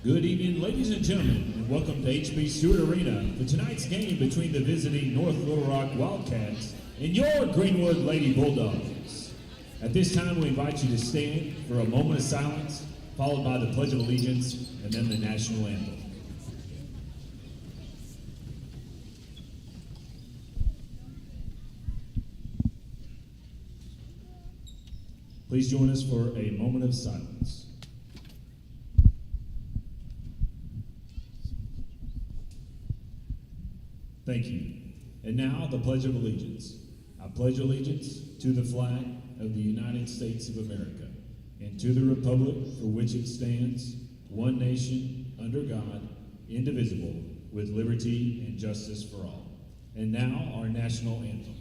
Good evening, ladies and gentlemen, and welcome to HB Stewart Arena for tonight's game between the visiting North Little Rock Wildcats and your Greenwood Lady Bulldogs. At this time, we invite you to stand for a moment of silence, followed by the Pledge of Allegiance and then the National Anthem. Please join us for a moment of silence. Thank you. And now, the Pledge of Allegiance. I pledge allegiance to the flag of the United States of America and to the republic for which it stands, one nation, under God, indivisible, with liberty and justice for all. And now, our national anthem.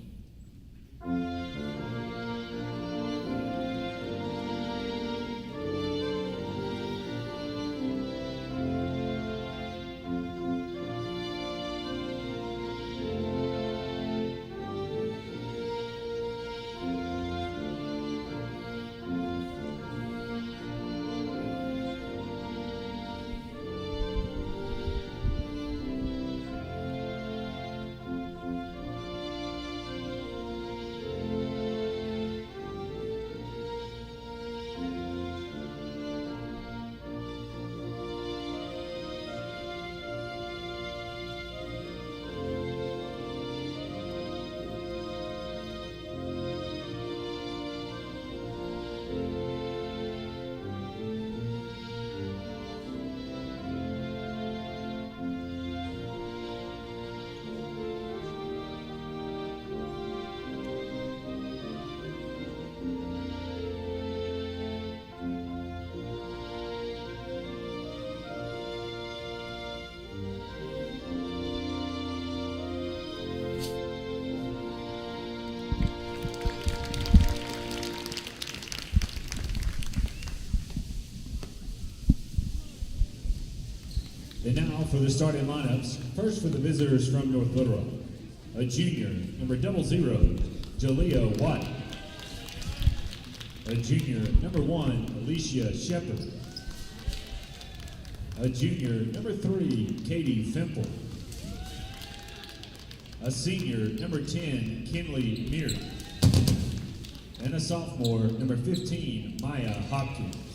And now for the starting lineups. First for the visitors from North Little Rock. A junior, number 00, Jalea Watt. A junior, number 1, Alicia Shepard. A junior, number 3, Katie Fimple. A senior, number 10, Kinley Meir. And a sophomore, number 15, Maya Hopkins.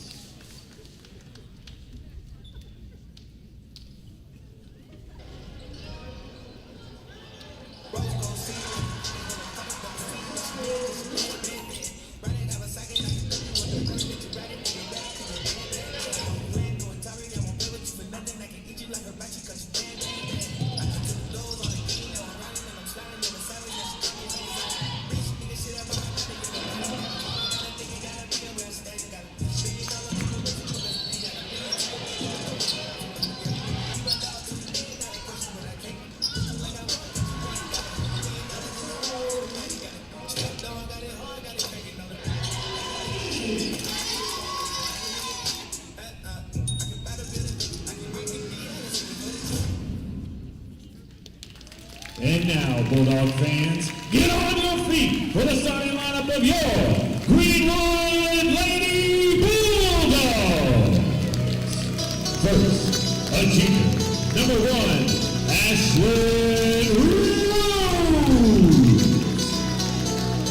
And now, Bulldog fans, get on your feet for the starting lineup of your Greenwood Lady Bulldogs. First, a junior, number 1, Ashlyn Rose.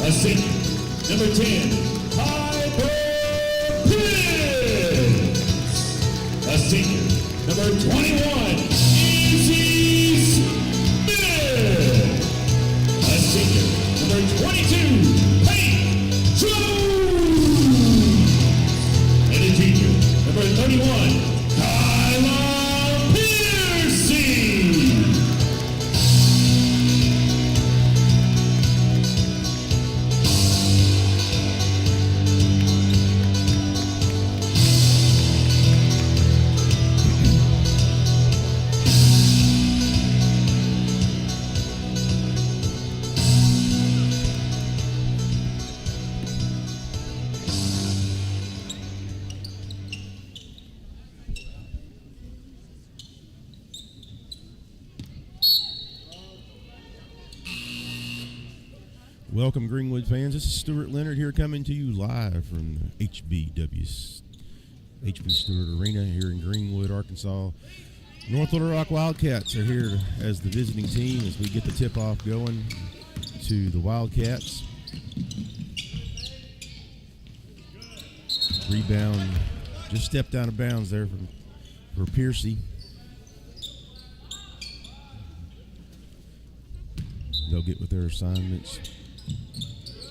A senior, number 10, Piper Pitts. A senior, number 21, Easy Smith. A senior, number 22, Peyton Jones. And a junior, number 31, Kyla Piercy. Welcome, Greenwood fans. This is Stewart Leonard here coming to you live from the HB Stewart Arena here in Greenwood, Arkansas. North Little Rock Wildcats are here as the visiting team as we get the tip-off going to the Wildcats. Rebound just stepped out of bounds there for Piercy. They'll get with their assignments.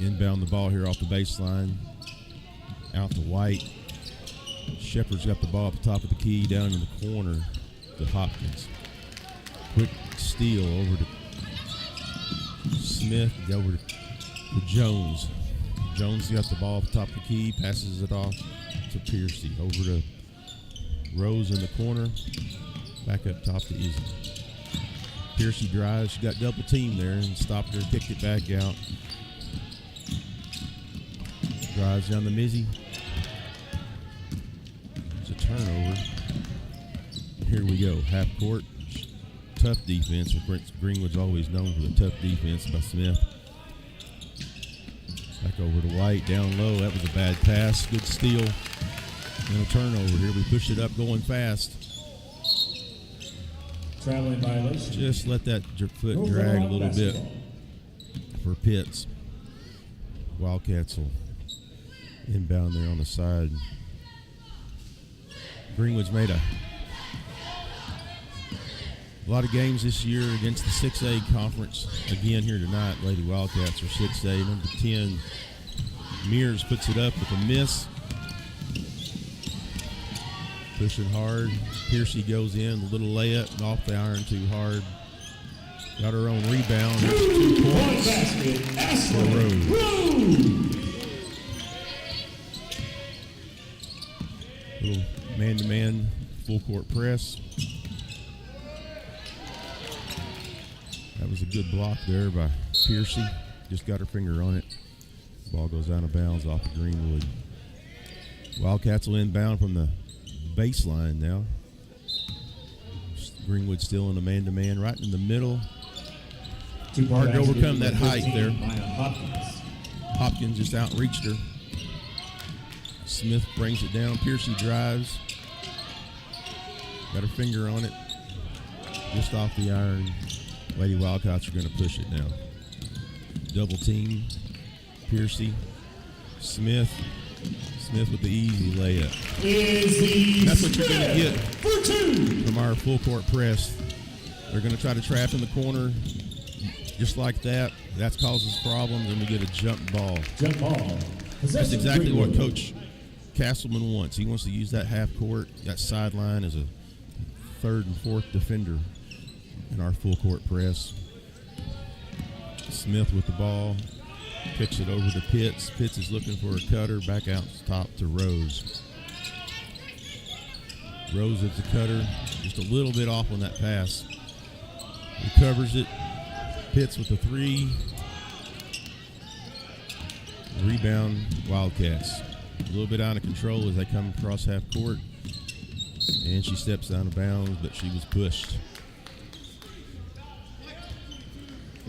Inbound the ball here off the baseline. Out to White. Shepard's got the ball at the top of the key down in the corner to Hopkins. Quick steal over to Smith, over to Jones. Jones got the ball at the top of the key, passes it off to Piercy. Over to Rose in the corner. Back up top to Izzy. Piercy drives. She got double teamed there and stopped her, kicked it back out. Drives down the Mizzy. It's a turnover. Here we go. Half court. Tough defense. Greenwood's always known for the tough defense by Smith. Back over to White. Down low. That was a bad pass. Good steal. And a turnover here. We push it up going fast. Traveling violation. Just let that foot drag a little bit for Pitts. Wildcats will inbound there on the side. Greenwood's made a lot of games this year against the 6A conference. Again here tonight, Lady Wildcats are 6A. Number 10, Mears puts it up with a miss. Pushing hard. Piercy goes in, a little layup, and off the iron too hard. Got her own rebound. That's 2 points for Rose. Little man-to-man full court press. That was a good block there by Piercy. Just got her finger on it. Ball goes out of bounds off of Greenwood. Wildcats will inbound from the baseline now. Greenwood still in a man-to-man right in the middle. Hard to overcome that height there. Hopkins just outreached her. Smith brings it down. Piercy drives. Got her finger on it. Just off the iron. Lady Wildcats are going to push it now. Double team. Piercy. Smith with the easy layup. That's what you're going to get from our full court press. They're going to try to trap in the corner just like that. That causes problems, and we get a jump ball. That's exactly what Coach Castleman wants. He wants to use that half court, that sideline as a third and fourth defender in our full court press. Smith with the ball. Kicks it over to Pitts. Pitts is looking for a cutter. Back out top to Rose. Rose at the cutter. Just a little bit off on that pass. Recovers it. Pitts with a 3. Rebound, Wildcats. A little bit out of control as they come across half court. And she steps out of bounds, but she was pushed.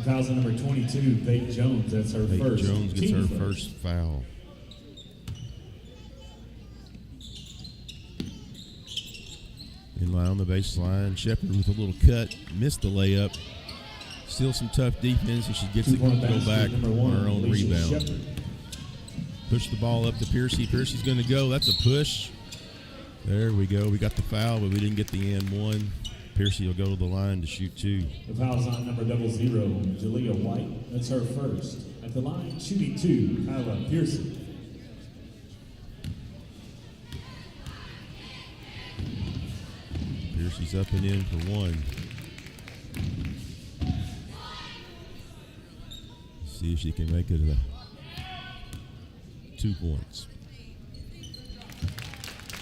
Fouls on number 22, Peyton Jones. That's her first. Jones gets her first foul. In line on the baseline. Shepard with a little cut. Missed the layup. Still some tough defense, and she gets it to go back on her own rebound. Push the ball up to Piercy. Piercy's going to go. That's a push. There we go. We got the foul, but we didn't get the and one. Piercy will go to the line to shoot 2. The foul's on number 00, Jalea White. That's her first. At the line, shooting 2, Kyla Piercy. Piercy's up and in for 1. See if she can make it 2 points.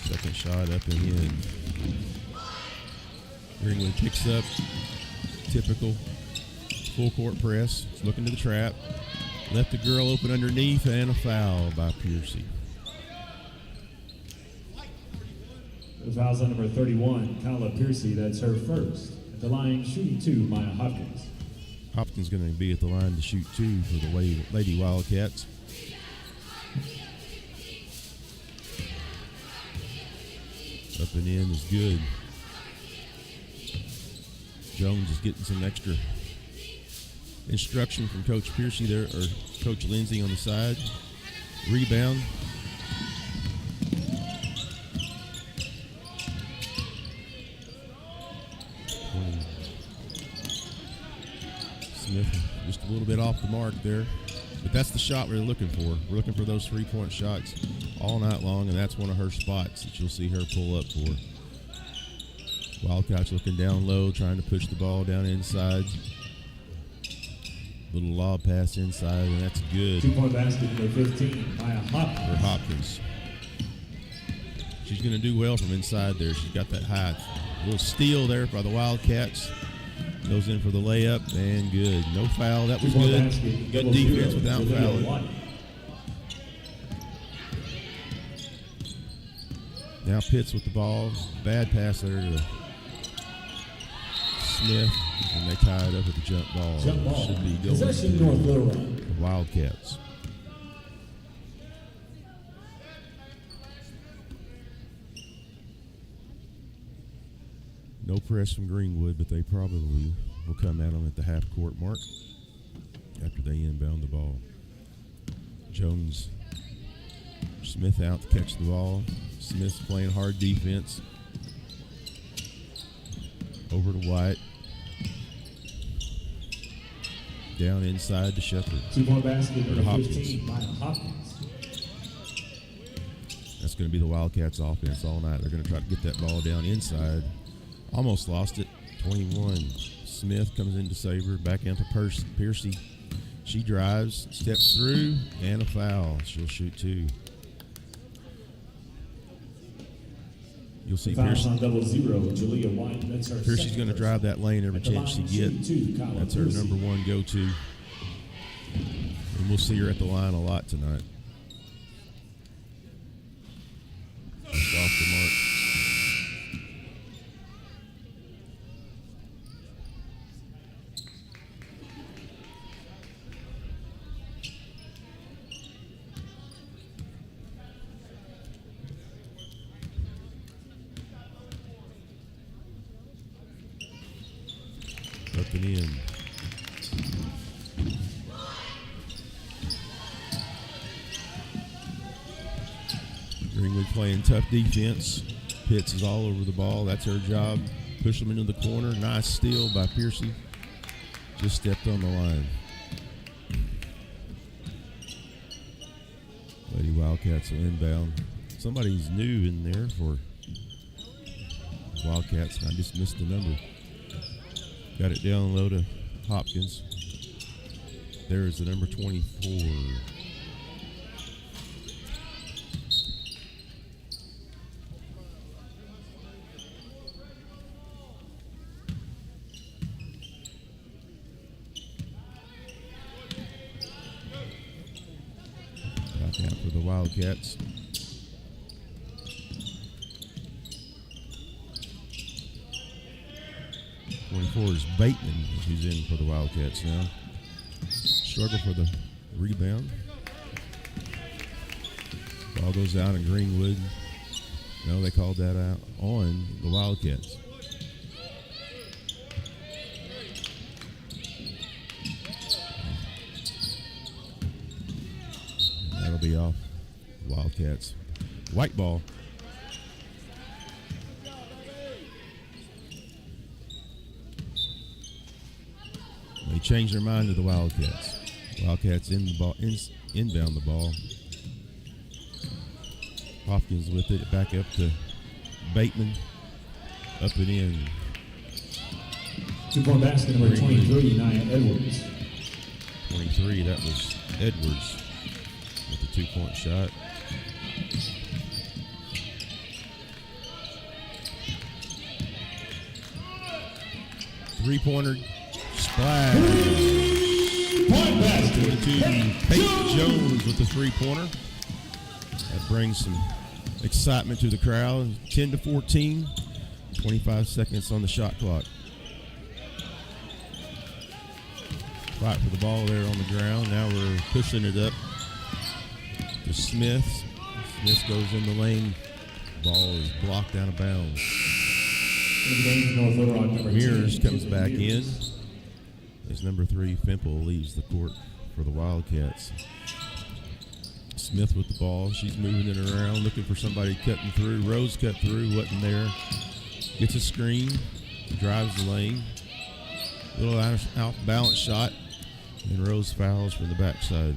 Second shot up and in. Greenwood picks up. Typical full court press. It's looking to the trap. Left the girl open underneath, and a foul by Piercy. The foul's on number 31, Kyla Piercy. That's her first. At the line, shooting 2, Maya Hopkins. Hopkins going to be at the line to shoot 2 for the Lady Wildcats. Up and in is good. Jones is getting some extra instruction from Coach Piercy there, or Coach Lindsay on the side. Rebound. Smith just a little bit off the mark there. But that's the shot we're looking for. We're looking for those three-point shots all night long, and that's one of her spots that you'll see her pull up for. Wildcats looking down low, trying to push the ball down inside. Little lob pass inside, and that's good. 2-point basket for 15 by Hopkins. For Hopkins. She's going to do well from inside there. She's got that height. A little steal there by the Wildcats. Goes in for the layup, and good. No foul. That was good. Good defense without fouling. Now Pitts with the ball. Bad pass there to Smith, and they tie it up with the jump ball. Should be going Possession North Little Rock. The Wildcats. No press from Greenwood, but they probably will come at them at the half-court mark after they inbound the ball. Jones, Smith out to catch the ball. Smith's playing hard defense. Over to White. Down inside to Shepard. 2-point basket Or for to Hopkins. 15 by Hopkins. That's going to be the Wildcats' offense all night. They're going to try to get that ball down inside. Almost lost it. 21. Smith comes in to save her. Back into Piercy. She drives, steps through, and a foul. She'll shoot 2. You'll see Fouls on Piercy. 0-0. Julia White. That's her Piercy's second going to first. drive that lane every At the chance she line, gets. shooting 2, Kyle That's her Piercy. number 1 go-to. And we'll see her at the line a lot tonight. Just off the mark. Up and in. Greenwood playing tough defense. Pitts is all over the ball. That's her job. Push them into the corner. Nice steal by Piercy. Just stepped on the line. Lady Wildcats will inbound. Somebody's new in there for Wildcats. I just missed the number. Got it down low to Hopkins. There is the number 24. Back out for the Wildcats. Is Bateman, who's in for the Wildcats now. Struggle for the rebound. Ball goes out in Greenwood. No, they called that out on the Wildcats. And that'll be off Wildcats. White ball. They changed their mind to the Wildcats. Wildcats in the ball, inbound the ball. Hopkins with it, back up to Bateman. Up and in. 2-point basket number 23, Nia Edwards. 23, that was Edwards with the 2-point shot. Three-pointer. Splash. Point basket. Peyton Jones with the three-pointer. That brings some excitement to the crowd. 10-14. 25 seconds on the shot clock. Fight for the ball there on the ground. Now we're pushing it up to Smith. Smith goes in the lane. Ball is blocked out of bounds. Mears comes back in as number 3, Fimple, leaves the court for the Wildcats. Smith with the ball. She's moving it around, looking for somebody cutting through. Rose cut through, wasn't there. Gets a screen, drives the lane. Little out balance shot, and Rose fouls from the backside.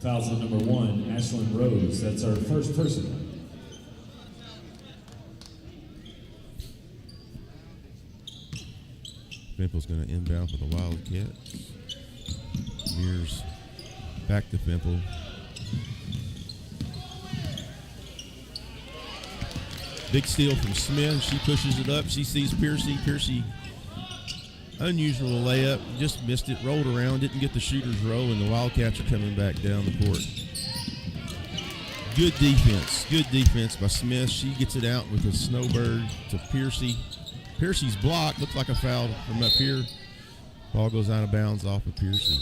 Fouls on number 1, Ashlyn Rose. That's our first person. Fimple's going to inbound for the Wildcats. Mears back to Fimple. Big steal from Smith. She pushes it up. She sees Piercy. Piercy, unusual layup. Just missed it. Rolled around. Didn't get the shooter's roll, and the Wildcats are coming back down the court. Good defense. Good defense by Smith. She gets it out with a snowbird to Piercy. Piercy's block. Looks like a foul from up here. Ball goes out of bounds off of Piercy.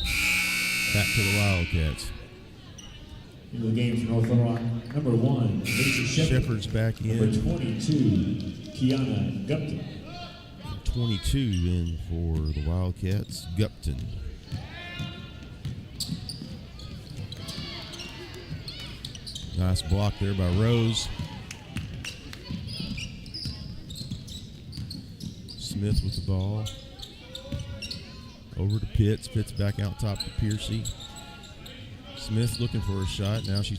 Back to the Wildcats. In the game for North Little Rock, number 1, Lisa Shepard's back in. Number 22, Kiana Gupton. 22 in for the Wildcats, Gupton. Nice block there by Rose. Smith with the ball. Over to Pitts. Pitts back out top to Piercy. Smith looking for a shot. Now she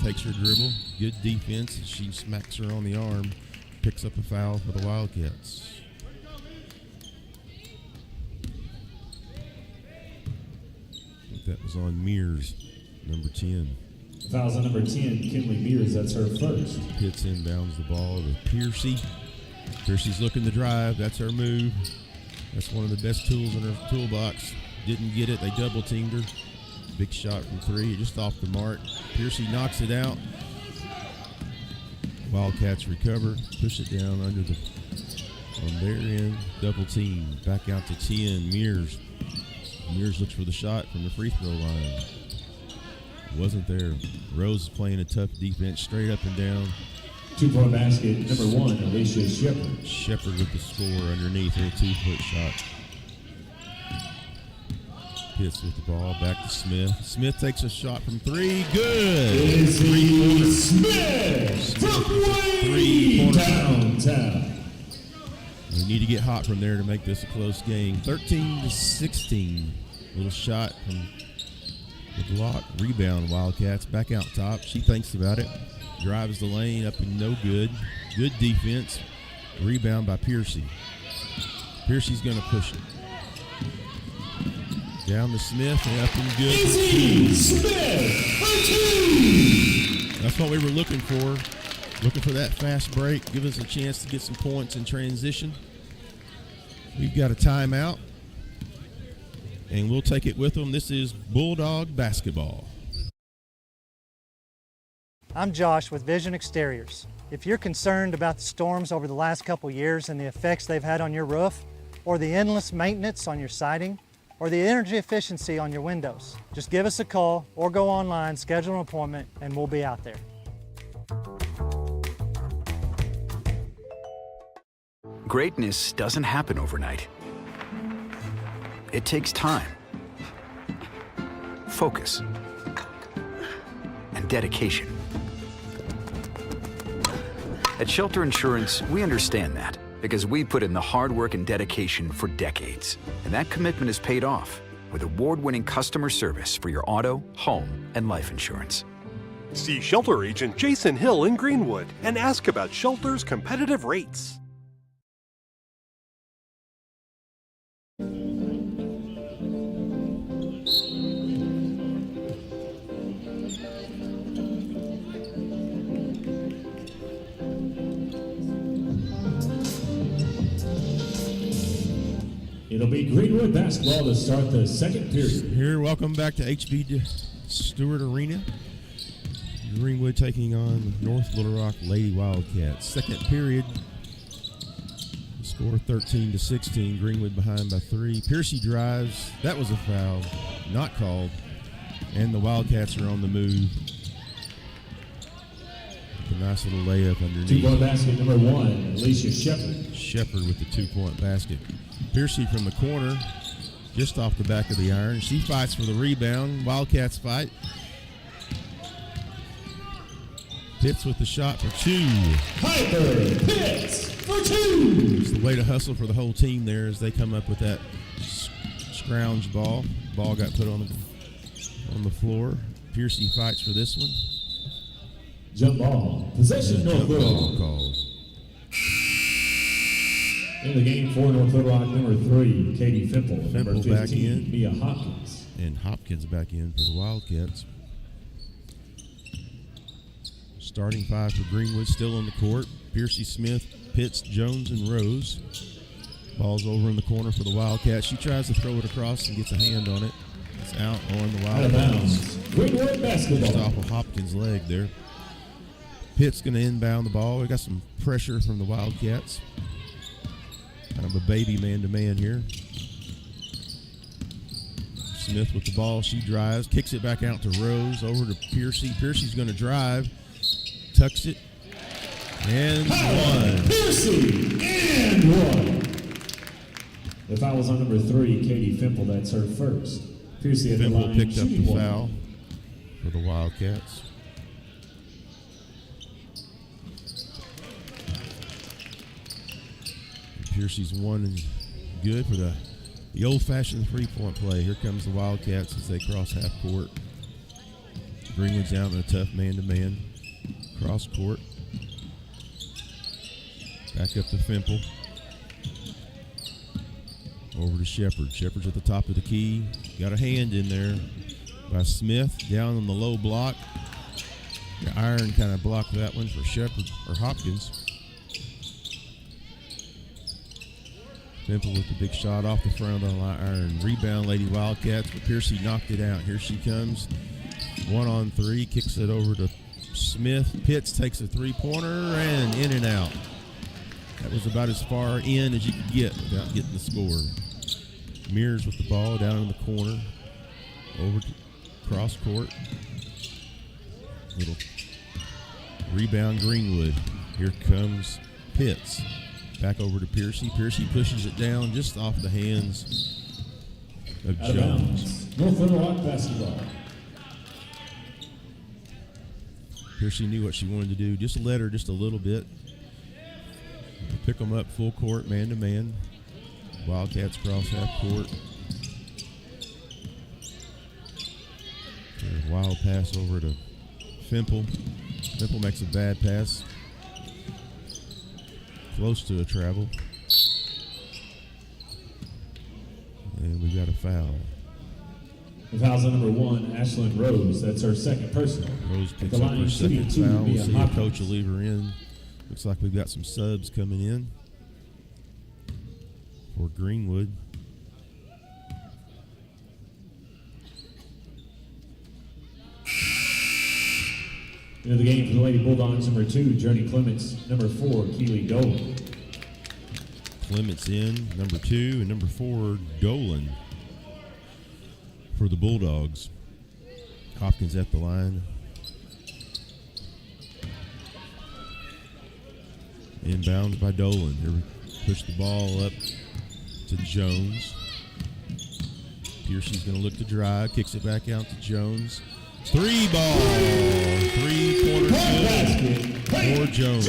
takes her dribble. Good defense. She smacks her on the arm. Picks up a foul for the Wildcats. I think that was on Mears, number 10. Fouls on number 10, Kinley Mears. That's her first. Pitts inbounds the ball to Piercy. Piercy's looking to drive. That's her move. That's one of the best tools in her toolbox. Didn't get it. They double teamed her. Big shot from 3, just off the mark. Piercy knocks it out. Wildcats recover, push it down under the, on their end, double team. Back out to 10, Mears. Mears looks for the shot from the free throw line. Wasn't there. Rose is playing a tough defense, straight up and down. 2-point basket, number 1, Alicia Shepard. Shepard with the score underneath her 2-foot shot. Pitts with the ball, back to Smith. Smith takes a shot from 3, good. Izzy Smith from way downtown. We need to get hot from there to make this a close game. 13-16. Little shot from the block. Rebound, Wildcats. Back out top. She thinks about it. Drives the lane up and no good. Good defense. Rebound by Piercy. Piercy's going to push it. Down to Smith and up and good. Izzy Smith for 2. That's what we were looking for. Looking for that fast break. Give us a chance to get some points in transition. We've got a timeout, and we'll take it with them. This is Bulldog basketball. I'm Josh with Vision Exteriors. If you're concerned about the storms over the last couple years and the effects they've had on your roof, or the endless maintenance on your siding, or the energy efficiency on your windows, just give us a call or go online, schedule an appointment, and we'll be out there. Greatness doesn't happen overnight. It takes time, focus, and dedication. At Shelter Insurance, we understand that because we put in the hard work and dedication for decades. And that commitment is paid off with award-winning customer service for your auto, home, and life insurance. See Shelter Agent Jason Hill in Greenwood and ask about Shelter's competitive rates. It'll be Greenwood basketball to start the second period. Here, welcome back to HB Stewart Arena. Greenwood taking on North Little Rock Lady Wildcats. Second period. Score 13-16. Greenwood behind by 3. Piercy drives. That was a foul. Not called. And the Wildcats are on the move. A nice little layup underneath. 2-point basket number 1, Alicia Shepard. Shepard with the 2-point basket. Piercy from the corner, just off the back of the iron. She fights for the rebound. Wildcats fight. Pitts with the shot for 2. Piper Pitts for 2. It's the way to hustle for the whole team there as they come up with that scrounge ball. Ball got put on the floor. Piercy fights for this one. Jump ball. Possession North Little Rock. Called. In the game for North Little Rock, number 3, Katie Fimple. Number Fimple 15, back in. Mia Hopkins. And Hopkins back in for the Wildcats. Starting 5 for Greenwood still on the court. Piercy, Smith, Pitts, Jones, and Rose. Ball's over in the corner for the Wildcats. She tries to throw it across and gets a hand on it. It's out on the Out of Wildcats. bounds. Greenwood basketball. Just off of Hopkins' leg there. Pitt's going to inbound the ball. We got some pressure from the Wildcats. Kind of a baby man-to-man here. Smith with the ball. She drives, kicks it back out to Rose, over to Piercy. Piercy's going to drive, tucks it, and one. Piercy, and 1. The foul was on number 3, Katie Fimple. That's her first. Piercy at the Fimple line, picked up the shooting 1. foul for the Wildcats. Piercy's one and good for the old-fashioned three-point play. Here comes the Wildcats as they cross half court. Greenwood's out in a tough man-to-man. Cross court. Back up to Fimple. Over to Shepard. Shepard's at the top of the key. Got a hand in there by Smith. Down on the low block. The iron kind of blocked that one for Shepard or Hopkins. Fimple with the big shot off the front of the iron. Rebound, Lady Wildcats, but Piercy knocked it out. Here she comes. 1-on-3, kicks it over to Smith. Pitts takes a three-pointer and in and out. That was about as far in as you could get without getting the score. Mears with the ball down in the corner. Over to cross court. Little rebound, Greenwood. Here comes Pitts. Back over to Piercy. Piercy pushes it down just off the hands of Out of Jones. bounds. North Little Rock basketball. Piercy knew what she wanted to do. Just let her just a little bit. Pick them up full court, man-to-man. Wildcats cross half court. A wild pass over to Fimple. Fimple makes a bad pass. Close to a travel. And we got a foul. The foul's on number 1, Ashlyn Rose. That's her second personal. Rose At picks the up her line, shooting second 2, foul. We'll Mia see if Hopkins. Coach will leave her in. Looks like we've got some subs coming in for Greenwood. Into the game for the Lady Bulldogs, number 2, Journey Clements. Number 4, Keely Dolan. Clements in, number 2, and number 4, Dolan for the Bulldogs. Hopkins at the line. Inbound by Dolan. Here we push the ball up to Jones. Piercy's going to look to drive, kicks it back out to Jones. 3 ball. 3-pointer good for Jones.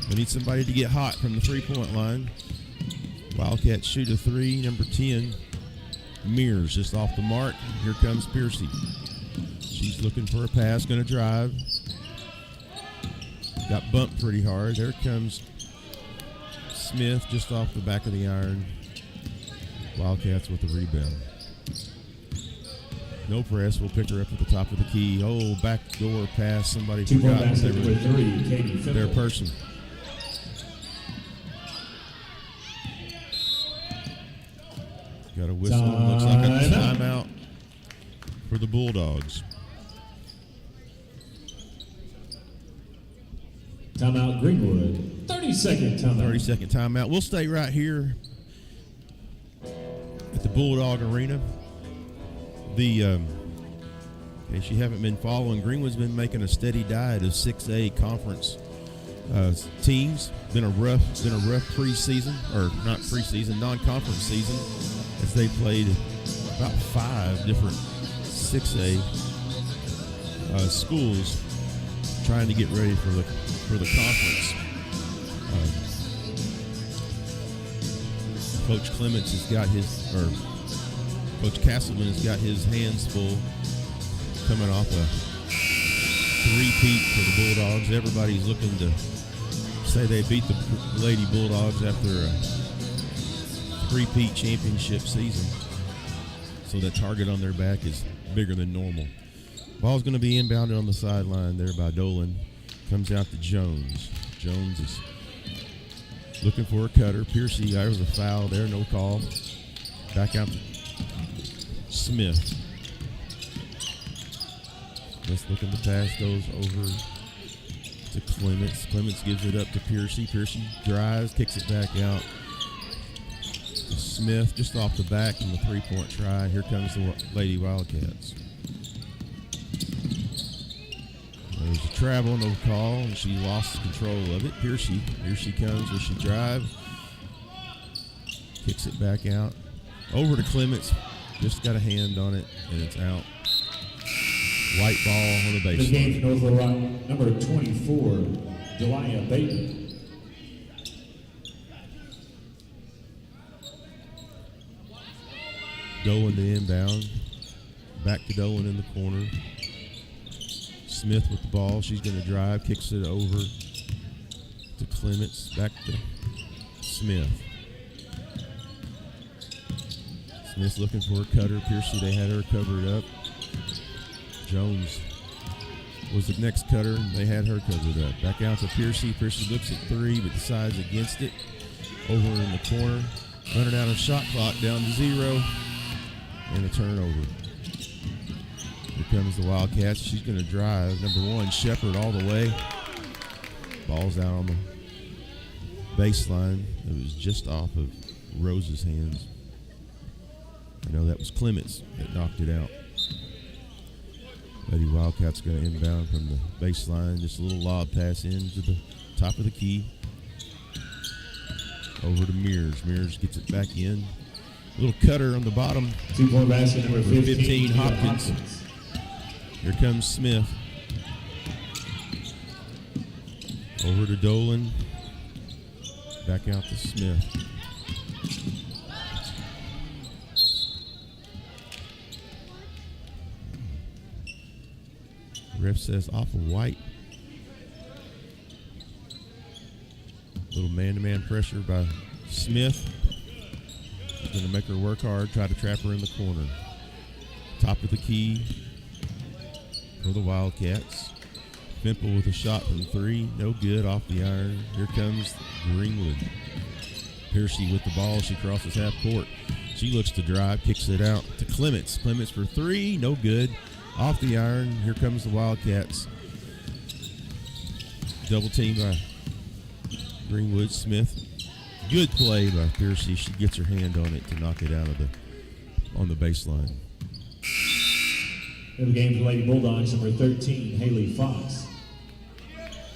We need somebody to get hot from the three-point line. Wildcats shoot a 3, number 10. Mears just off the mark. Here comes Piercy. She's looking for a pass, going to drive. Got bumped pretty hard. There comes Smith just off the back of the iron. Wildcats with the rebound. No press. We'll pick her up at the top of the key. Oh, backdoor pass. Somebody 2-point forgot basket number 3, Katie Fimple. their person. Got a whistle. Looks like a timeout for the Bulldogs. Timeout Greenwood. 30 30-second timeout. 30-second timeout. We'll stay right here at the Bulldog Arena. In case you haven't been following, Greenwood's been making a steady diet of 6A conference teams. Been a rough preseason, or not preseason, non-conference season, as they played about 5 different 6A schools, trying to get ready for the conference. Coach Clements has got Coach Castleman has got his hands full, coming off a three-peat for the Bulldogs. Everybody's looking to say they beat the Lady Bulldogs after a three-peat championship season. So the target on their back is bigger than normal. Ball's going to be inbounded on the sideline there by Dolan. Comes out to Jones. Jones is looking for a cutter. Piercy, there was a foul there, no call. Back out to Smith. Just looking to pass, goes over to Clements. Clements gives it up to Piercy. Piercy drives, kicks it back out to Smith, just off the back from the three-point try. Here comes the Lady Wildcats. There's a travel, no call, and she lost control of it. Piercy, here she comes. Does she drive? Kicks it back out. Over to Clements. Just got a hand on it, and it's out. White ball on the baseline. The game for North Little Rock, number 24, Delia Bateman. Dolan to inbound. Back to Dolan in the corner. Smith with the ball. She's going to drive. Kicks it over to Clements. Back to Smith. Smith's looking for a cutter. Piercy, they had her covered up. Jones was the next cutter, and they had her covered up. Back out to Piercy. Piercy looks at three, but decides against it. Over in the corner. Running out of shot clock, down to 0. And a turnover. Here comes the Wildcats. She's going to drive. Number 1, Shepard all the way. Ball's out on the baseline. It was just off of Rose's hands. I know that was Clements that knocked it out. Lady Wildcats going to inbound from the baseline. Just a little lob pass into the top of the key. Over to Mears. Mears gets it back in. Little cutter on the bottom. 2-point basket, number 15, Hopkins. Here comes Smith. Over to Dolan. Back out to Smith. Ref says off of White. Little man-to-man pressure by Smith. He's going to make her work hard, try to trap her in the corner. Top of the key for the Wildcats. Fimple with a shot from 3. No good, off the iron. Here comes Greenwood. Piercy with the ball. She crosses half court. She looks to drive, kicks it out to Clements. Clements for 3. No good. Off the iron. Here comes the Wildcats. Double team by Greenwood. Smith. Good play by Piercy. She gets her hand on it to knock it out of on the baseline. In the game for Lady Bulldogs, number 13, Haley Fox.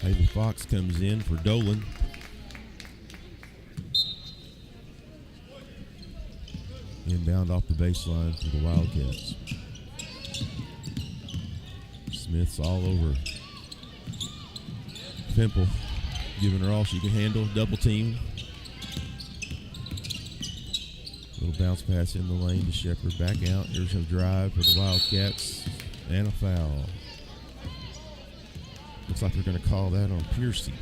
Haley Fox comes in for Dolan. Inbound off the baseline for the Wildcats. Smith's all over Fimple, giving her all she can handle. Double team. Little bounce pass in the lane to Shepard. Back out. Here's a drive for the Wildcats. And a foul. Looks like they're going to call that on Piercy.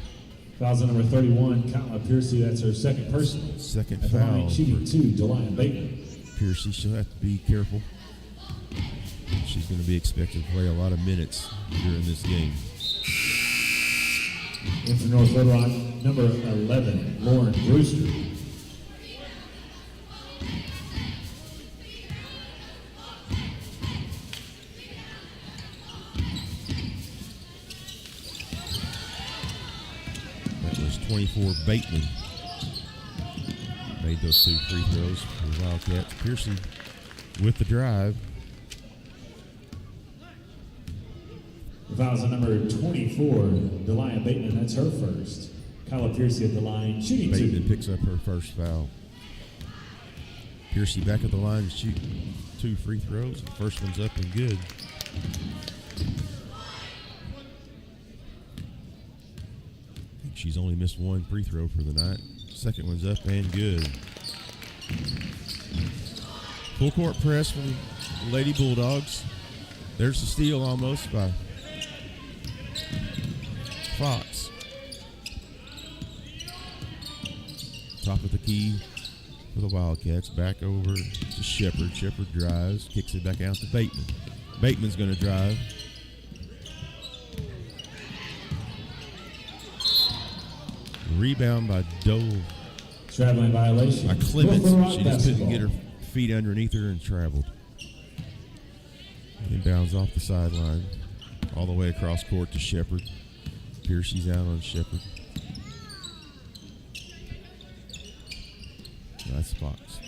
Fouls on number 31, Kyla Piercy. That's her second personal. Second At foul. Cheating 2, Delia Bateman. Piercy, she'll have to be careful. She's going to be expected to play a lot of minutes during this game. In for North Little Rock, number 11, Lauren Brewster. 24, Bateman made those 2 free throws for the Wildcats. Piercy with the drive. Fouls on number 24, Delia Bateman. That's her first. Kyla Piercy at the line, shooting Bateman 2. picks up her first foul. Piercy back at the line to shoot 2 free throws. The first one's up and good. I think she's only missed 1 free throw for the night. Second one's up and good. Full court press from the Lady Bulldogs. There's the steal almost by Fox. Top of the key for the Wildcats. Back over to Shepard. Shepard drives, kicks it back out to Bateman. Bateman's going to drive. Rebound by Dole. Traveling violation. By Clements. Bulldogs She just couldn't basketball. get her feet underneath her and traveled. Inbounds off the sideline. All the way across court to Shepard. Piercy's out on Shepard. Nice Fox.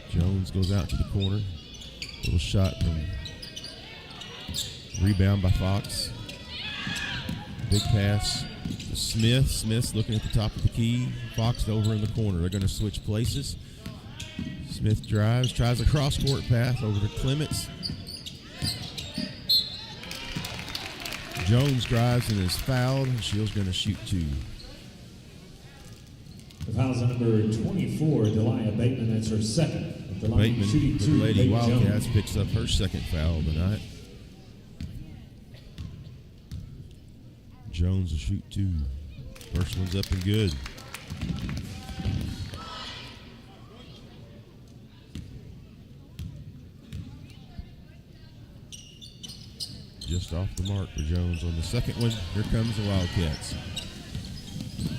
Jones goes out to the corner. Little shot from rebound by Fox. Big pass to Smith. Smith's looking at the top of the key. Fox over in the corner. They're going to switch places. Smith drives, tries a cross-court pass over to Clements. Jones drives and is fouled. Shield's going to shoot 2. The foul's on number 24, Delia Bateman. That's her second. At the line, Bateman, shooting the 2. Lady Bateman Wildcats, Jones. picks up her second foul of the night. Jones will shoot 2. First one's up and good. Just off the mark for Jones on the second one. Here comes the Wildcats.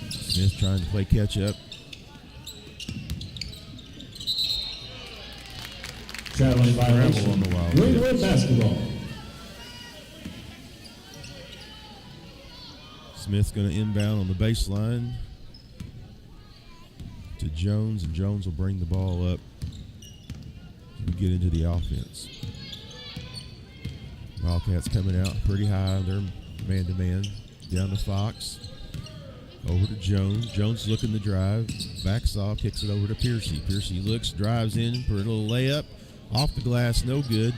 Smith trying to play catch up. Traveling Travel violation. on the Wildcats. Greenwood basketball. Smith's going to inbound on the baseline to Jones, and Jones will bring the ball up and get into the offense. Wildcats coming out pretty high. They're man-to-man. Down to Fox. Over to Jones. Jones looking to drive. Backs off, kicks it over to Piercy. Piercy looks, drives in for a little layup. Off the glass, no good.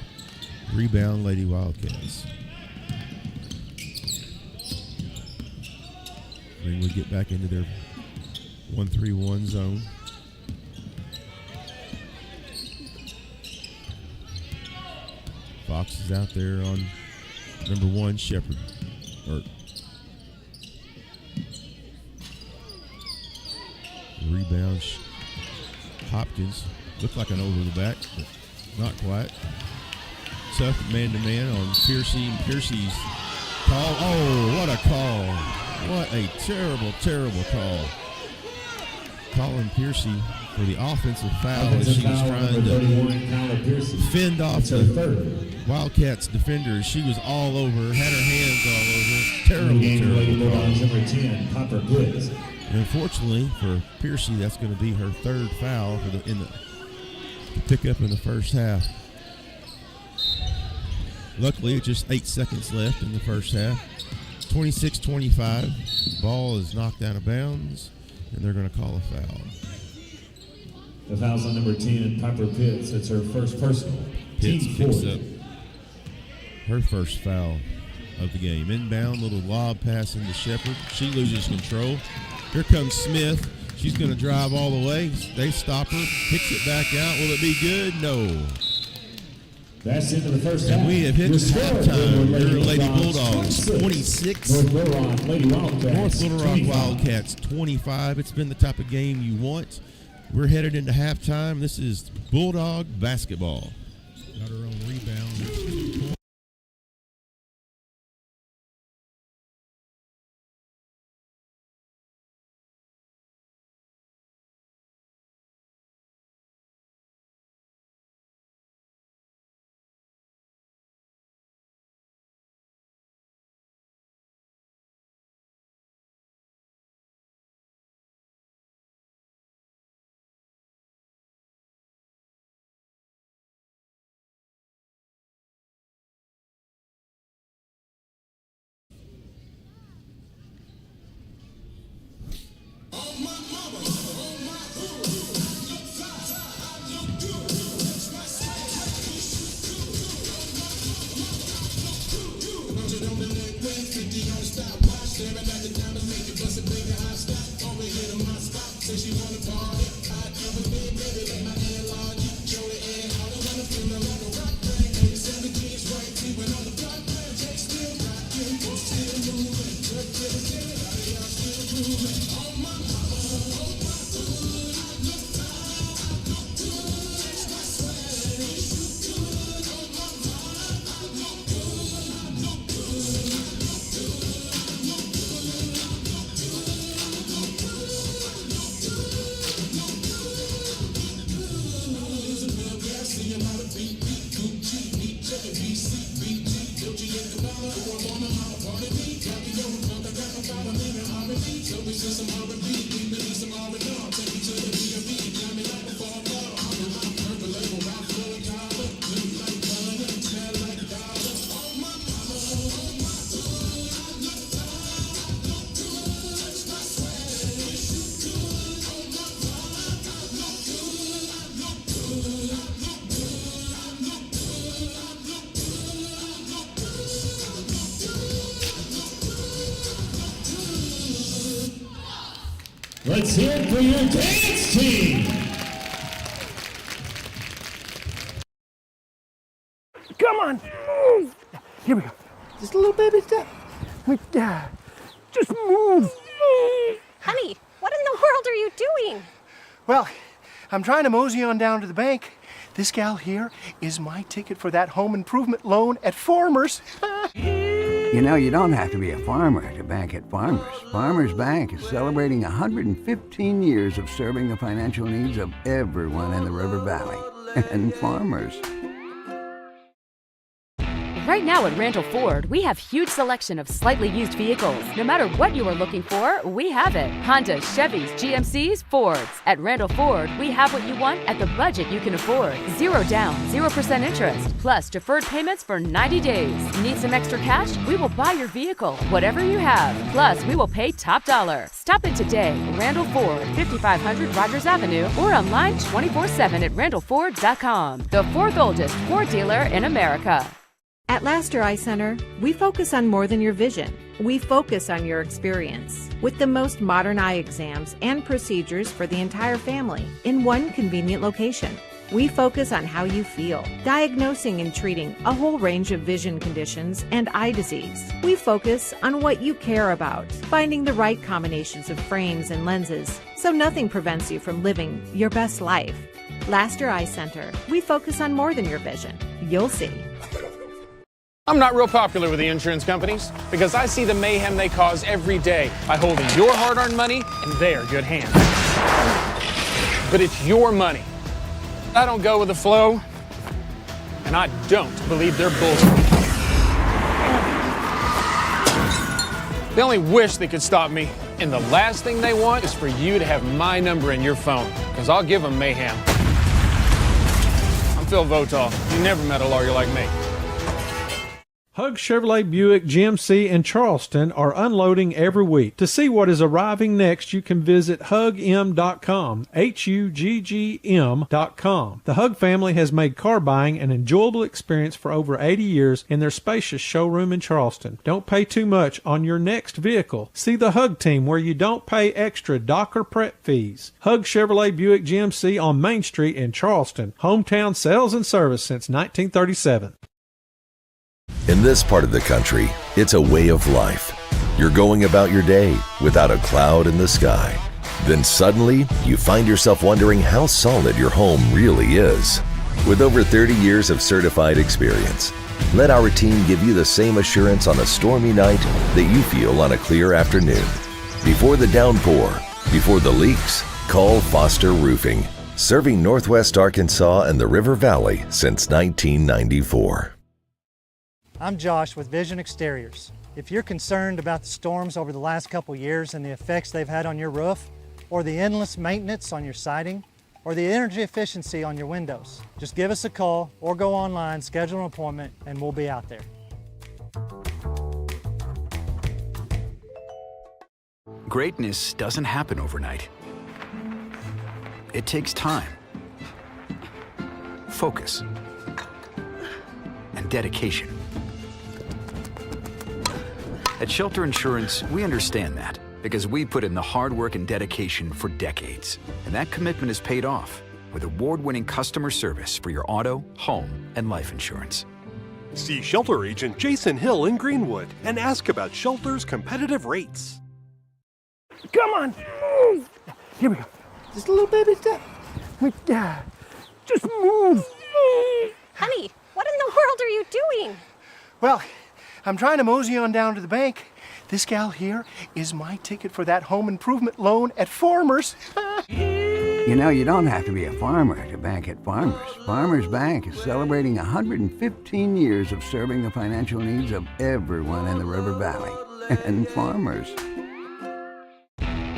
Rebound, Lady Wildcats. Greenwood get back into their 1-3-1 zone. Fox is out there on number 1, Shepard. Rebound, Hopkins. Looked like an over the back, but not quite. Tough man-to-man on Piercy. Piercy's call. Oh, what a call. What a terrible, terrible call. Calling Piercy for the offensive foul as she was trying to fend off the Wildcats defenders. She was all over, had her hands all over. Terrible, terrible call. Number 10, Popper Blitz. And unfortunately for Piercy, that's going to be her third foul for to pick up in the first half. Luckily, just 8 seconds left in the first half. 26-25. Ball is knocked out of bounds, and they're going to call a foul. The foul's on number 10, Piper Pitts. It's her first personal. Pitts Team picks fourth. up her first foul of the game. Inbound, little lob pass into Shepard. She loses control. Here comes Smith. She's going to drive all the way. They stop her. Kicks it back out. Will it be good? No. That's into the first half. And we have hit Your score, halftime. Greenwood Your Lady Bulldogs, Bulldogs 26. North Little Rock Lady Wildcats. North Little Rock 25. Wildcats 25. It's been the type of game you want. We're headed into halftime. This is Bulldog basketball. Got her own rebound. Let's hear it for your dance team. Come on, move. Here we go. Just a little baby step. Just move. Honey, what in the world are you doing? Well, I'm trying to mosey on down to the bank. This gal here is my ticket for that home improvement loan at Farmers. You know, you don't have to be a farmer to bank at Farmers. Farmers Bank is celebrating 115 years of serving the financial needs of everyone in the River Valley. And Farmers. Right now at Randall Ford, we have huge selection of slightly used vehicles. No matter what you are looking for, we have it. Hondas, Chevys, GMCs, Fords. At Randall Ford, we have what you want at the budget you can afford. 0 down, 0% interest, plus deferred payments for 90 days. Need some extra cash? We will buy your vehicle, whatever you have. Plus, we will pay top dollar. Stop in today. Randall Ford, 5500 Rogers Avenue, or online 24/7 at randallford.com. The fourth oldest Ford dealer in America. At Laster Eye Center, we focus on more than your vision. We focus on your experience with the most modern eye exams and procedures for the entire family in one convenient location. We focus on how you feel, diagnosing and treating a whole range of vision conditions and eye disease. We focus on what you care about, finding the right combinations of frames and lenses so nothing prevents you from living your best life. Laster Eye Center, we focus on more than your vision. You'll see. I'm not real popular with the insurance companies because I see the mayhem they cause every day by holding your hard-earned money in their good hands. But it's your money. I don't go with the flow, and I don't believe their bullshit. They only wish they could stop me, and the last thing they want is for you to have my number in your phone, because I'll give them mayhem. I'm Phil Votaw. You never met a lawyer like me. Hug Chevrolet Buick GMC in Charleston are unloading every week. To see what is arriving next, you can visit hugm.com, HUGGM.com. The Hug family has made car buying an enjoyable experience for over 80 years in their spacious showroom in Charleston. Don't pay too much on your next vehicle. See the Hug team where you don't pay extra dock or prep fees. Hug Chevrolet Buick GMC on Main Street in Charleston. Hometown sales and service since 1937. In this part of the country, it's a way of life. You're going about your day without a cloud in the sky. Then suddenly, you find yourself wondering how solid your home really is. With over 30 years of certified experience, let our team give you the same assurance on a stormy night that you feel on a clear afternoon. Before the downpour, before the leaks, call Foster Roofing, serving Northwest Arkansas and the River Valley since 1994. I'm Josh with Vision Exteriors. If you're concerned about the storms over the last couple years and the effects they've had on your roof, or the endless maintenance on your siding, or the energy efficiency on your windows, just give us a call or go online, schedule an appointment, and we'll be out there. Greatness doesn't happen overnight. It takes time, focus, and dedication. At Shelter Insurance, we understand that because we put in the hard work and dedication for decades. And that commitment is paid off with award-winning customer service for your auto, home, and life insurance. See Shelter Agent Jason Hill in Greenwood and ask about Shelter's competitive rates. Come on, move. Here we go. Just a little baby step. Just move. Honey, what in the world are you doing? Well, I'm trying to mosey on down to the bank. This gal here is my ticket for that home improvement loan at Farmers. You know, you don't have to be a farmer to bank at Farmers. Farmers Bank is celebrating 115 years of serving the financial needs of everyone in the River Valley. And farmers.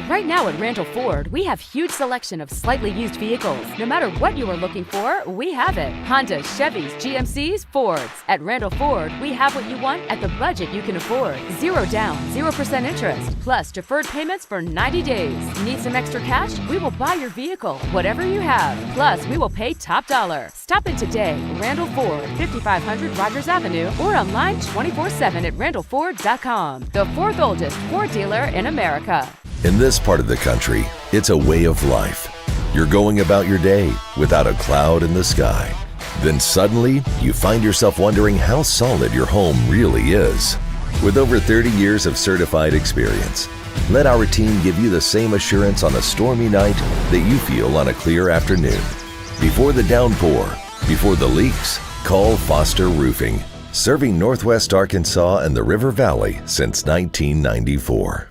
Right now at Randall Ford, we have huge selection of slightly used vehicles. No matter what you are looking for, we have it. Hondas, Chevys, GMCs, Fords. At Randall Ford, we have what you want at the budget you can afford. 0 down, 0% interest, plus deferred payments for 90 days. Need some extra cash? We will buy your vehicle, whatever you have. Plus, we will pay top dollar. Stop in today. Randall Ford, 5500 Rogers Avenue, or online 24/7 at randallford.com. The fourth oldest Ford dealer in America. In this part of the country, it's a way of life. You're going about your day without a cloud in the sky. Then suddenly, you find yourself wondering how solid your home really is. With over 30 years of certified experience, let our team give you the same assurance on a stormy night that you feel on a clear afternoon. Before the downpour, before the leaks, call Foster Roofing, serving Northwest Arkansas and the River Valley since 1994.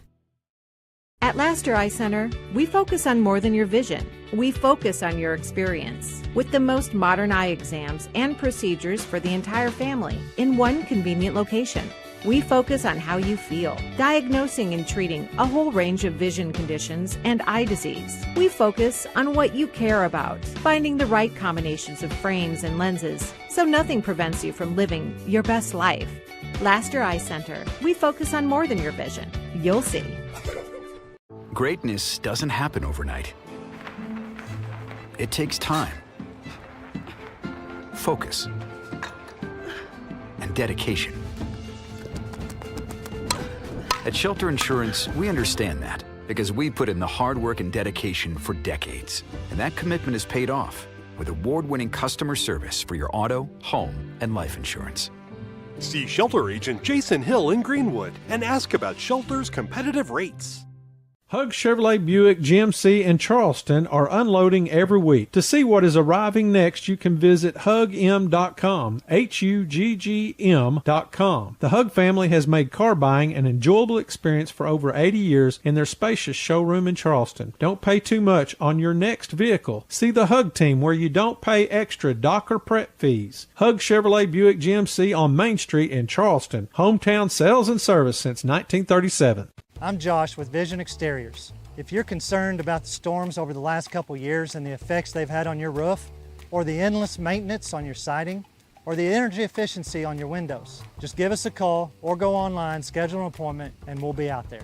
At Laster Eye Center, we focus on more than your vision. We focus on your experience. With the most modern eye exams and procedures for the entire family in one convenient location. We focus on how you feel, diagnosing and treating a whole range of vision conditions and eye disease. We focus on what you care about, finding the right combinations of frames and lenses so nothing prevents you from living your best life. Laster Eye Center, we focus on more than your vision. You'll see. Greatness doesn't happen overnight. It takes time, focus, and dedication. At Shelter Insurance, we understand that because we put in the hard work and dedication for decades. And that commitment is paid off with award-winning customer service for your auto, home, and life insurance. See Shelter Agent Jason Hill in Greenwood and ask about Shelter's competitive rates. Hug Chevrolet Buick GMC in Charleston are unloading every week. To see what is arriving next, you can visit hugm.com, HUGGM.com. The Hug family has made car buying an enjoyable experience for over 80 years in their spacious showroom in Charleston. Don't pay too much on your next vehicle. See the Hug team where you don't pay extra Docker prep fees. Hug Chevrolet Buick GMC on Main Street in Charleston. Hometown sales and service since 1937. I'm Josh with Vision Exteriors. If you're concerned about the storms over the last couple years and the effects they've had on your roof, or the endless maintenance on your siding, or the energy efficiency on your windows, just give us a call or go online, schedule an appointment, and we'll be out there.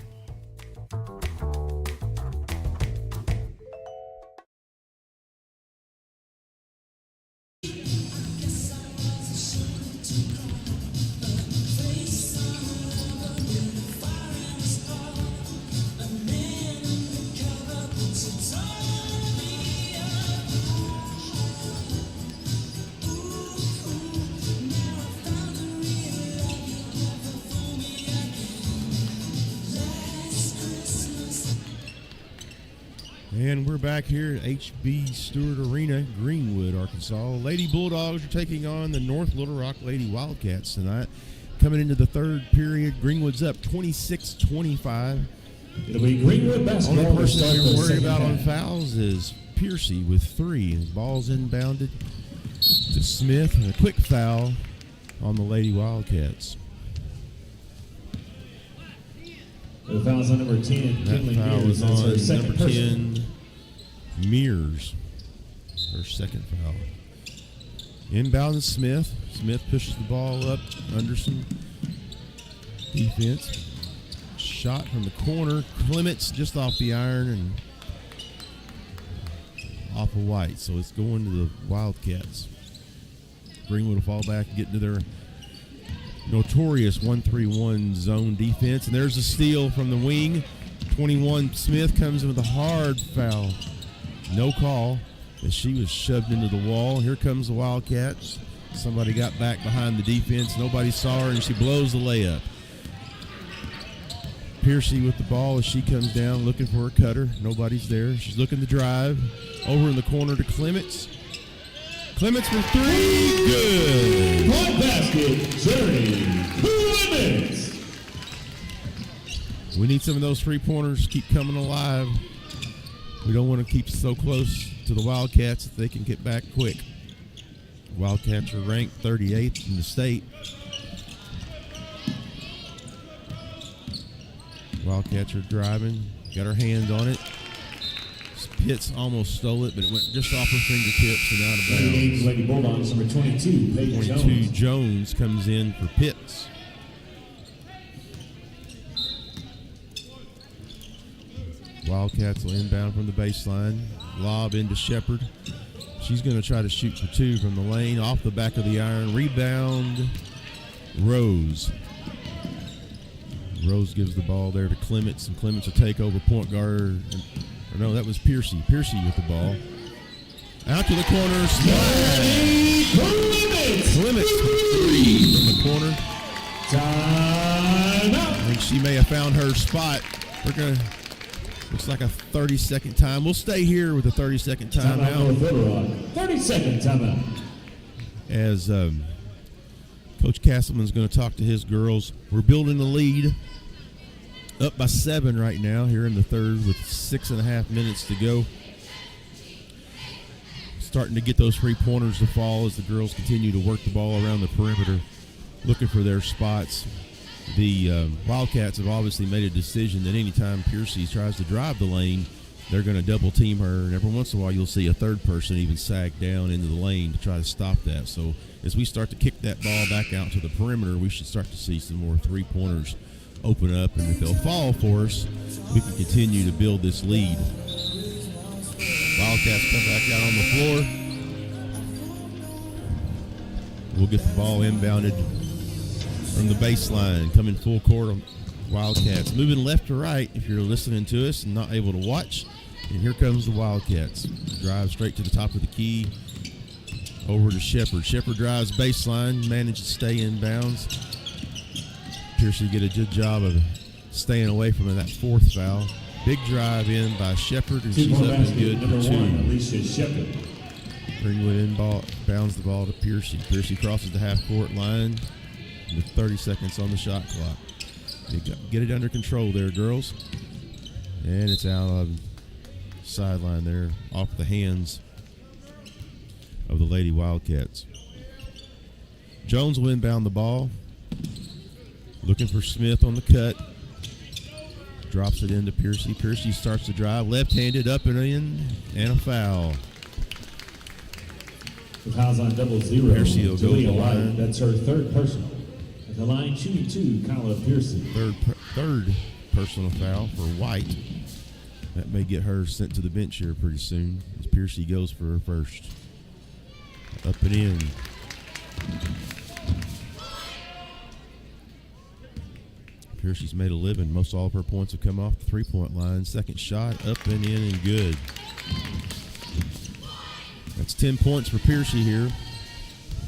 And we're back here at HB Stewart Arena, Greenwood, Arkansas. Lady Bulldogs are taking on the North Little Rock Lady Wildcats tonight. Coming into the third period, Greenwood's up 26-25. It'll be Greenwood basketball. Only person to you're start worried the about on second half. fouls is Piercy with 3. His ball's inbounded to Smith, and a quick foul on the Lady Wildcats. The foul's on number 10. That Kinley foul Mears. was That's her on second number personal. 10, Mears. Her second foul. Inbound Smith. Smith pushes the ball up under some defense. Shot from the corner. Clements just off the iron and off of White. So it's going to the Wildcats. Greenwood will fall back and get into their notorious 1-3-1 zone defense. And there's a steal from the wing. 21, Smith comes in with a hard foul. No call as she was shoved into the wall. Here comes the Wildcats. Somebody got back behind the defense. Nobody saw her, and she blows the layup. Piercy with the ball as she comes down looking for a cutter. Nobody's there. She's looking to drive. Over in the corner to Clements. Clements for three. Good. Point basket, Journey Clements. We need some of those three-pointers to keep coming alive. We don't want to keep so close to the Wildcats if they can get back quick. Wildcats are ranked 38th in the state. Wildcats are driving, got her hand on it. Pitts almost stole it, but it went just off her fingertips and out of bounds. Lady Bulldogs, number 22, Peyton 22 Jones comes in for Pitts. Wildcats will inbound from the baseline. Lob into Shepard. She's going to try to shoot for two from the lane, off the back of the iron. Rebound, Rose. Rose gives the ball there to Clements, and Clements will take over point guard. No, that was Piercy. Piercy with the ball. Out to the corner. Clements three from the corner. I think she may have found her spot. We're going to, looks like a 30-second time. We'll stay here with a 30-second timeout. 30-second timeout. As Coach Castleman's going to talk to his girls. We're building a lead. Up by 7 right now here in the third with 6.5 minutes to go. Starting to get those three-pointers to fall as the girls continue to work the ball around the perimeter, looking for their spots. The Wildcats have obviously made a decision that anytime Piercy tries to drive the lane, they're going to double-team her, and every once in a while you'll see a third person even sag down into the lane to try to stop that. So as we start to kick that ball back out to the perimeter, we should start to see some more three-pointers open up, and if they'll fall for us, we can continue to build this lead. Wildcats come back out on the floor. We'll get the ball inbounded from the baseline, coming full court on Wildcats. Moving left to right if you're listening to us and not able to watch. And here comes the Wildcats. Drive straight to the top of the key. Over to Shepard. Shepard drives baseline, manages to stay in bounds. Piercy get a good job of staying away from that fourth foul. Big drive in by Shepard, and she's up and good for two. Greenwood bounds the ball to Piercy. Piercy crosses the half-court line with 30 seconds on the shot clock. Get it under control there, girls. And it's out on the sideline there, off the hands of the Lady Wildcats. Jones will inbound the ball. Looking for Smith on the cut. Drops it into Piercy. Piercy starts to drive. Left-handed up and in. And a foul. The foul's on 0-0. Piercy will go to the line. That's her third personal. At the line, shooting two, Kyla Piercy. Third personal foul for White. That may get her sent to the bench here pretty soon as Piercy goes for her first. Up and in. Piercy's made a living. Most all of her points have come off the three-point line. Second shot, up and in and good. That's 10 points for Piercy here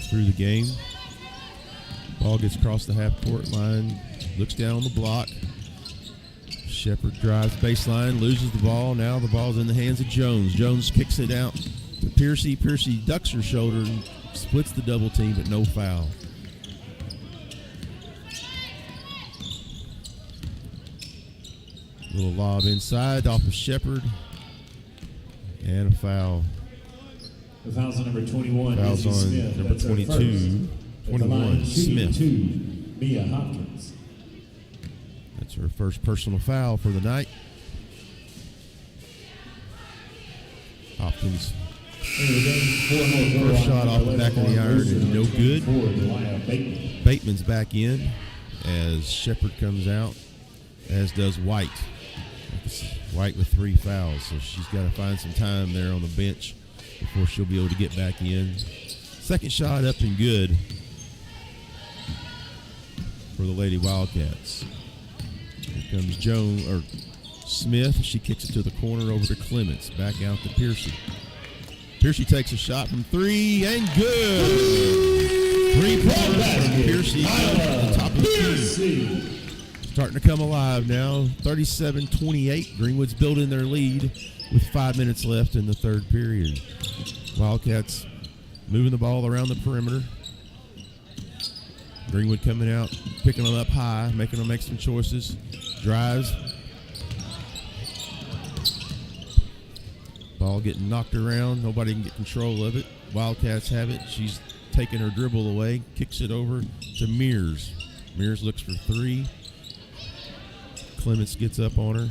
through the game. Ball gets across the half-court line, looks down on the block. Shepard drives baseline, loses the ball. Now the ball's in the hands of Jones. Jones kicks it out to Piercy. Piercy ducks her shoulder and splits the double team, but no foul. Little lob inside off of Shepard. And a foul. The foul's on number 21. Foul's on Smith. number 22. 21, Smith. Mia Hopkins. That's her first personal foul for the night. Hopkins. First shot off the back of the iron is no good. Bateman's back in as Shepard comes out, as does White. White with 3 fouls, so she's got to find some time there on the bench before she'll be able to get back in. Second shot up and good for the Lady Wildcats. Here comes Smith, she kicks it to the corner over to Clements. Back out to Piercy. Piercy takes a shot from three and good. 3 points from Piercy at the top of the key. Starting to come alive now. 37-28. Greenwood's building their lead with 5 minutes left in the third period. Wildcats moving the ball around the perimeter. Greenwood coming out, picking them up high, making them make some choices. Drives. Ball getting knocked around. Nobody can get control of it. Wildcats have it. She's taking her dribble away. Kicks it over to Mears. Mears looks for three. Clements gets up on her.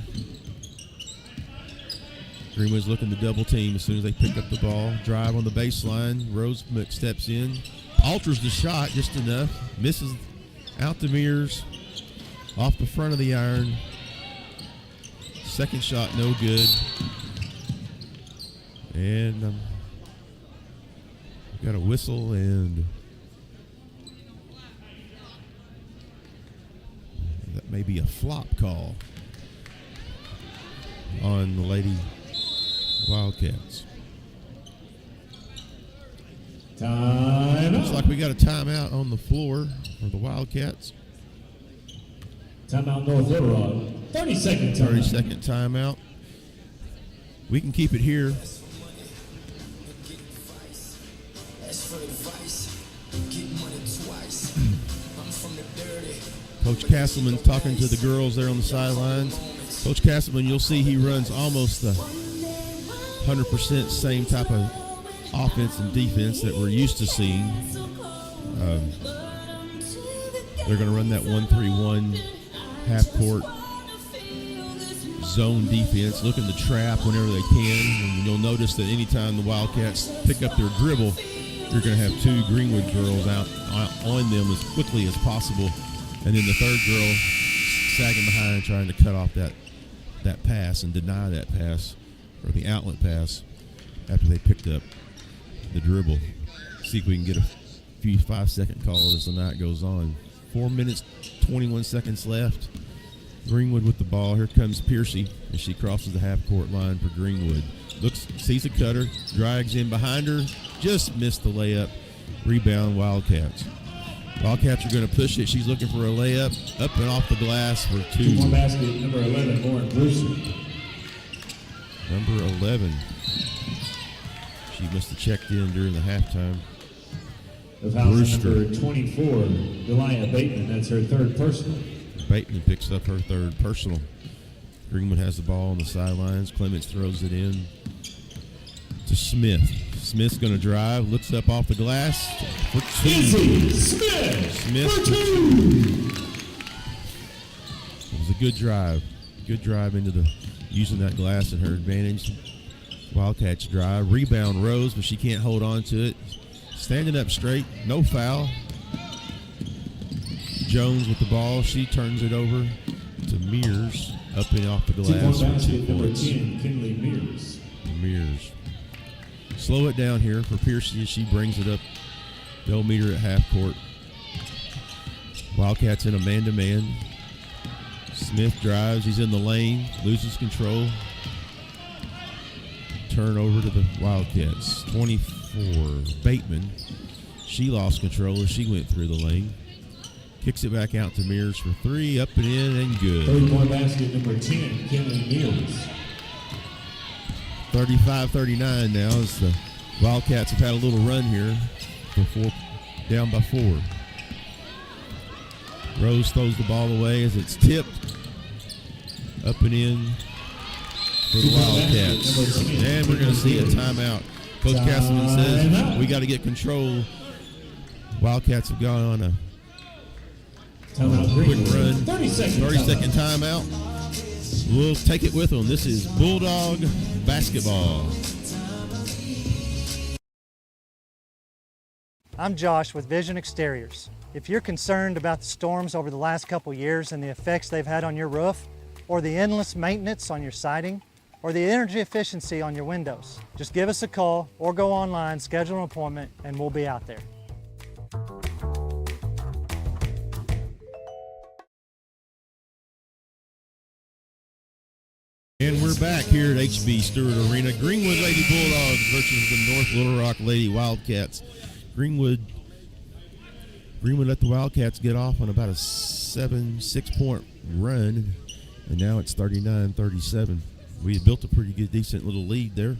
Greenwood's looking to double team as soon as they pick up the ball. Drive on the baseline. Rose steps in. Alters the shot just enough. Misses out to Mears. Off the front of the iron. Second shot, no good. And got a whistle and that may be a flop call on the Lady Wildcats. Time. Looks like we got a timeout on the floor for the Wildcats. Timeout North Little Rock. 30-second timeout. 30-second timeout. We can keep it here. Coach Castleman's talking to the girls there on the sidelines. Coach Castleman, you'll see he runs almost the 100% same type of offense and defense that we're used to seeing. They're going to run that 1-3-1 half-court zone defense, looking to trap whenever they can. And you'll notice that anytime the Wildcats pick up their dribble, you're going to have two Greenwood girls out on them as quickly as possible. And then the third girl sagging behind trying to cut off that pass and deny that pass or the outlet pass after they picked up the dribble. See if we can get a few 5-second calls as the night goes on. 4 minutes, 21 seconds left. Greenwood with the ball. Here comes Piercy as she crosses the half-court line for Greenwood. Looks, sees a cutter, drags in behind her, just missed the layup. Rebound Wildcats. Wildcats are going to push it. She's looking for a layup. Up and off the glass for two. One basket, number 11, Lauren Brewster. Number 11. She must have checked in during the halftime. Of house number 24, Delia Bateman. That's her third personal. Bateman picks up her third personal. Greenwood has the ball on the sidelines. Clements throws it in to Smith. Smith's going to drive, looks up off the glass for two. Easy. Smith for two. It was a good drive. Good drive into using that glass in her advantage. Wildcats drive. Rebound Rose, but she can't hold on to it. Standing up straight, no foul. Jones with the ball. She turns it over to Mears. Up and off the glass for 2 points. 10, Kinley Mears. Mears. Slow it down here for Piercy as she brings it up. They'll meet her at half court. Wildcats in a man-to-man. Smith drives. He's in the lane. Loses control. Turnover to the Wildcats. 24. Bateman. She lost control as she went through the lane. Kicks it back out to Mears for three. Up and in and good. 3-point basket, number 10, Kinley Mears. 35-39 now as the Wildcats have had a little run here before down by 4. Rose throws the ball away as it's tipped. Up and in for the Wildcats. And we're going to see a timeout. Coach Castleman says we got to get control. Wildcats have gone on a quick run. 30-second timeout. We'll take it with them. This is Bulldog basketball. I'm Josh with Vision Exteriors. If you're concerned about the storms over the last couple years and the effects they've had on your roof, or the endless maintenance on your siding, or the energy efficiency on your windows, just give us a call or go online, schedule an appointment, and we'll be out there. HB Stewart Arena. Greenwood Lady Bulldogs versus the North Little Rock Lady Wildcats. Greenwood let the Wildcats get off on about a 6-point run, and now it's 39-37. We had built a pretty good, decent little lead there,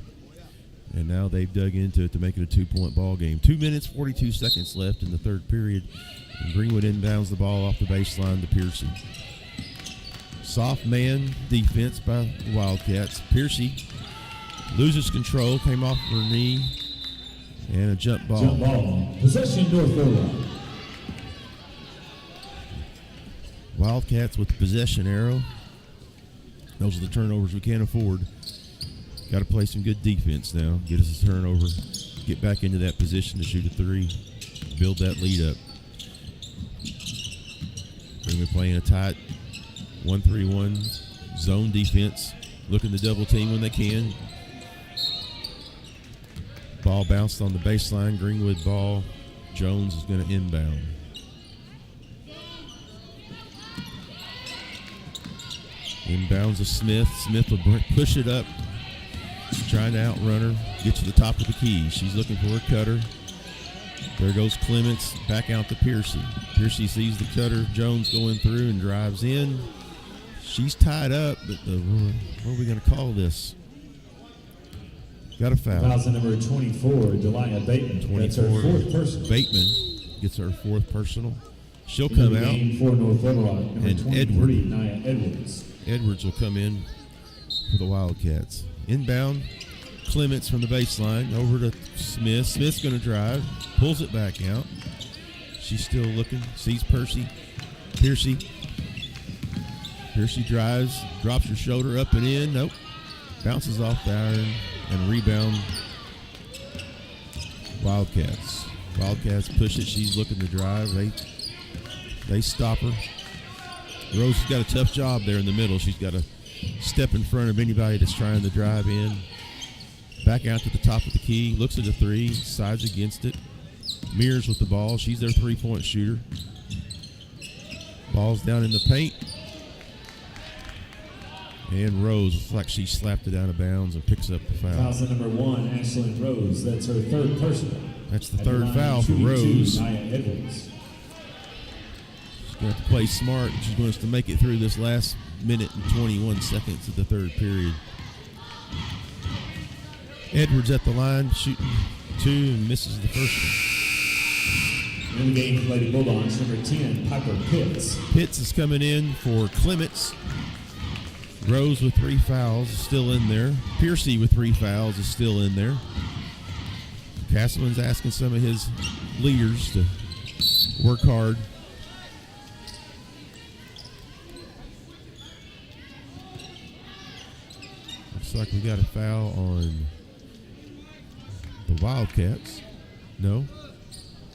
and now they've dug into it to make it a 2-point ball game. 2 minutes, 42 seconds left in the third period, and Greenwood inbounds the ball off the baseline to Piercy. Soft man defense by the Wildcats. Piercy loses control, came off her knee, and a jump ball. Jump ball. Possession, North Little Rock. Wildcats with the possession arrow. Those are the turnovers we can't afford. Got to play some good defense now. Get us a turnover. Get back into that position to shoot a three. Build that lead up. We're playing a tight 1-3-1 zone defense. Looking to double team when they can. Ball bounced on the baseline. Greenwood ball. Jones is going to inbound. Inbounds to Smith. Smith will push it up. Trying to outrun her. Get to the top of the key. She's looking for a cutter. There goes Clements. Back out to Piercy. Piercy sees the cutter. Jones going through and drives in. She's tied up, but what are we going to call this? Got a foul. Foul's number 24, Delia Bateman. 24. That's her fourth personal. Bateman gets her fourth personal. She'll come out. Game for North Little Rock, number and 23, Nia Edwards. Edwards will come in for the Wildcats. Inbound, Clements from the baseline over to Smith. Smith's going to drive, pulls it back out. She's still looking, sees Piercy. Piercy drives, drops her shoulder up and in. Nope. Bounces off the iron and rebound. Wildcats. Wildcats push it. She's looking to drive. They stop her. Rose has got a tough job there in the middle. She's got to step in front of anybody that's trying to drive in. Back out to the top of the key. Looks at the three. Sides against it. Mears with the ball. She's their three-point shooter. Ball's down in the paint. And Rose looks like she slapped it out of bounds and picks up the foul. Foul's number 1, Ashlyn Rose. That's her third personal. That's the third foul for Rose. Nia Edwards. She's going to have to play smart. She's going to make it through this last minute and 21 seconds of the third period. Edwards at the line, shooting two and misses the first one. In the game for Lady Bulldogs, number 10, Piper Pitts. Pitts is coming in for Clements. Rose with 3 fouls is still in there. Piercy with 3 fouls is still in there. Castleman's asking some of his leaders to work hard. Looks like we got a foul on the Wildcats. No.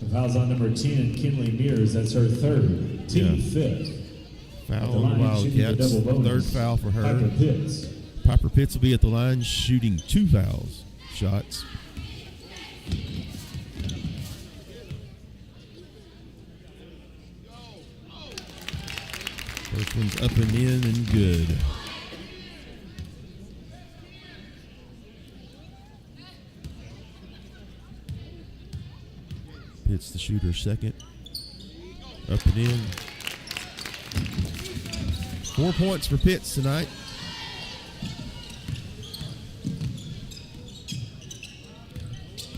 The foul's on number 10, Kinley Mears. That's her third, team fifth. Foul on the Wildcats. Third foul for her. Piper Pitts. Piper Pitts will be at the line shooting 2 fouls shots. First one's up and in and good. Pitts the shooter second. Up and in. 4 points for Pitts tonight.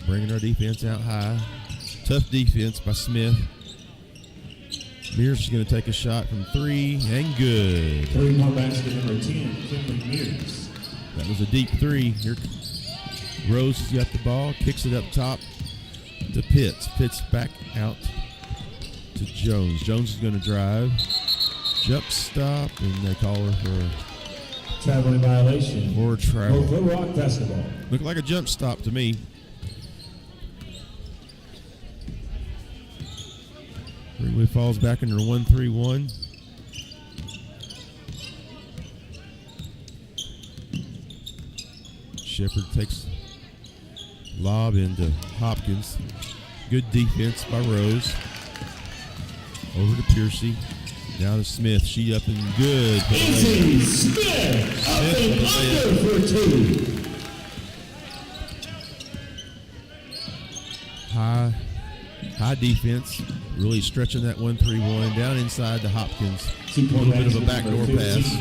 Bringing our defense out high. Tough defense by Smith. Mears is going to take a shot from 3 and good. 3-point basket number 10, Kinley Mears. That was a deep 3. Here, Rose has got the ball, kicks it up top to Pitts. Pitts back out to Jones. Jones is going to drive. Jump stop, and they call her for traveling violation. For travel. Little Rock basketball. Looked like a jump stop to me. Greenwood falls back under 1-3-1. Shepard takes lob into Hopkins. Good defense by Rose. Over to Piercy. Down to Smith. She up and good. Easy Smith up and under for 2. High defense, really stretching that 1-3-1 down inside to Hopkins. A little bit of a backdoor pass.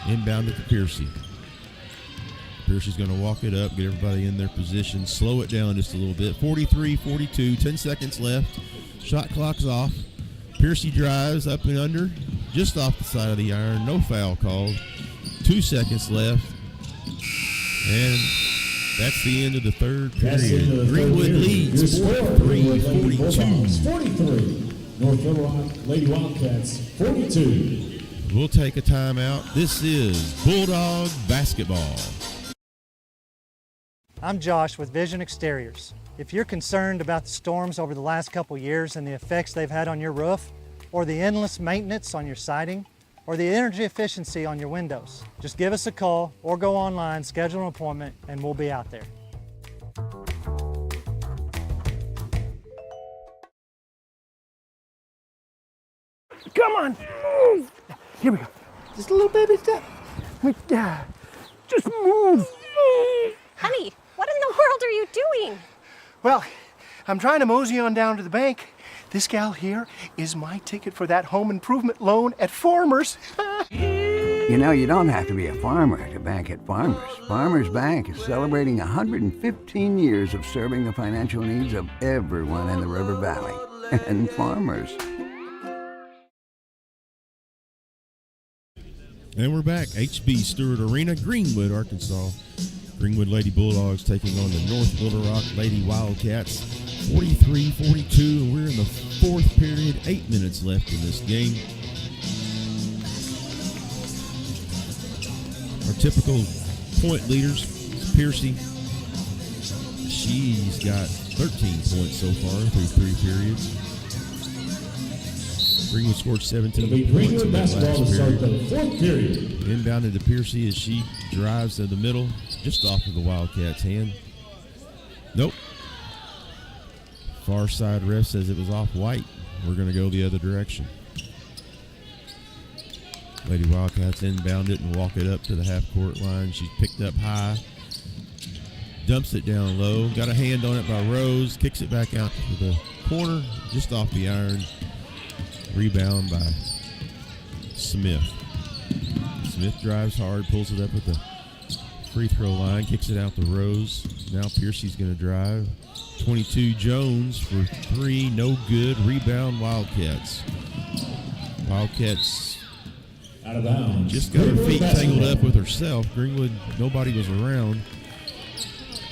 Inbound to Piercy. Piercy's going to walk it up, get everybody in their position, slow it down just a little bit. 43-42, 10 seconds left. Shot clock's off. Piercy drives up and under, just off the side of the iron. No foul called. 2 seconds left. And that's the end of the third period. Greenwood leads 43-42. 43. North Little Rock Lady Wildcats 42. We'll take a timeout. This is Bulldog basketball. I'm Josh with Vision Exteriors. If you're concerned about the storms over the last couple years and the effects they've had on your roof, or the endless maintenance on your siding, or the energy efficiency on your windows, just give us a call or go online, schedule an appointment, and we'll be out there. Come on, move. Here we go. Just a little baby step. Just move. Honey, what in the world are you doing? Well, I'm trying to mosey on down to the bank. This gal here is my ticket for that home improvement loan at Farmers. You know, you don't have to be a farmer to bank at Farmers. Farmers Bank is celebrating 115 years of serving the financial needs of everyone in the River Valley. And Farmers. And we're back. HB Stewart Arena, Greenwood, Arkansas. Greenwood Lady Bulldogs taking on the North Little Rock Lady Wildcats. 43-42, and we're in the fourth period. 8 minutes left in this game. Our typical point leaders, Piercy. She's got 13 points so far through 3 periods. Greenwood scored 17 points in that last period. Inbounded to Piercy as she drives to the middle, just off of the Wildcats' hand. Nope. Far side ref says it was off white. We're going to go the other direction. Lady Wildcats inbound it and walk it up to the half-court line. She's picked up high. Dumps it down low. Got a hand on it by Rose. Kicks it back out to the corner, just off the iron. Rebound by Smith. Smith drives hard, pulls it up at the free throw line, kicks it out to Rose. Now Piercy's going to drive. 22 Jones for 3, no good. Rebound Wildcats. Wildcats out of bounds. Just got her feet tangled up with herself. Greenwood, nobody was around.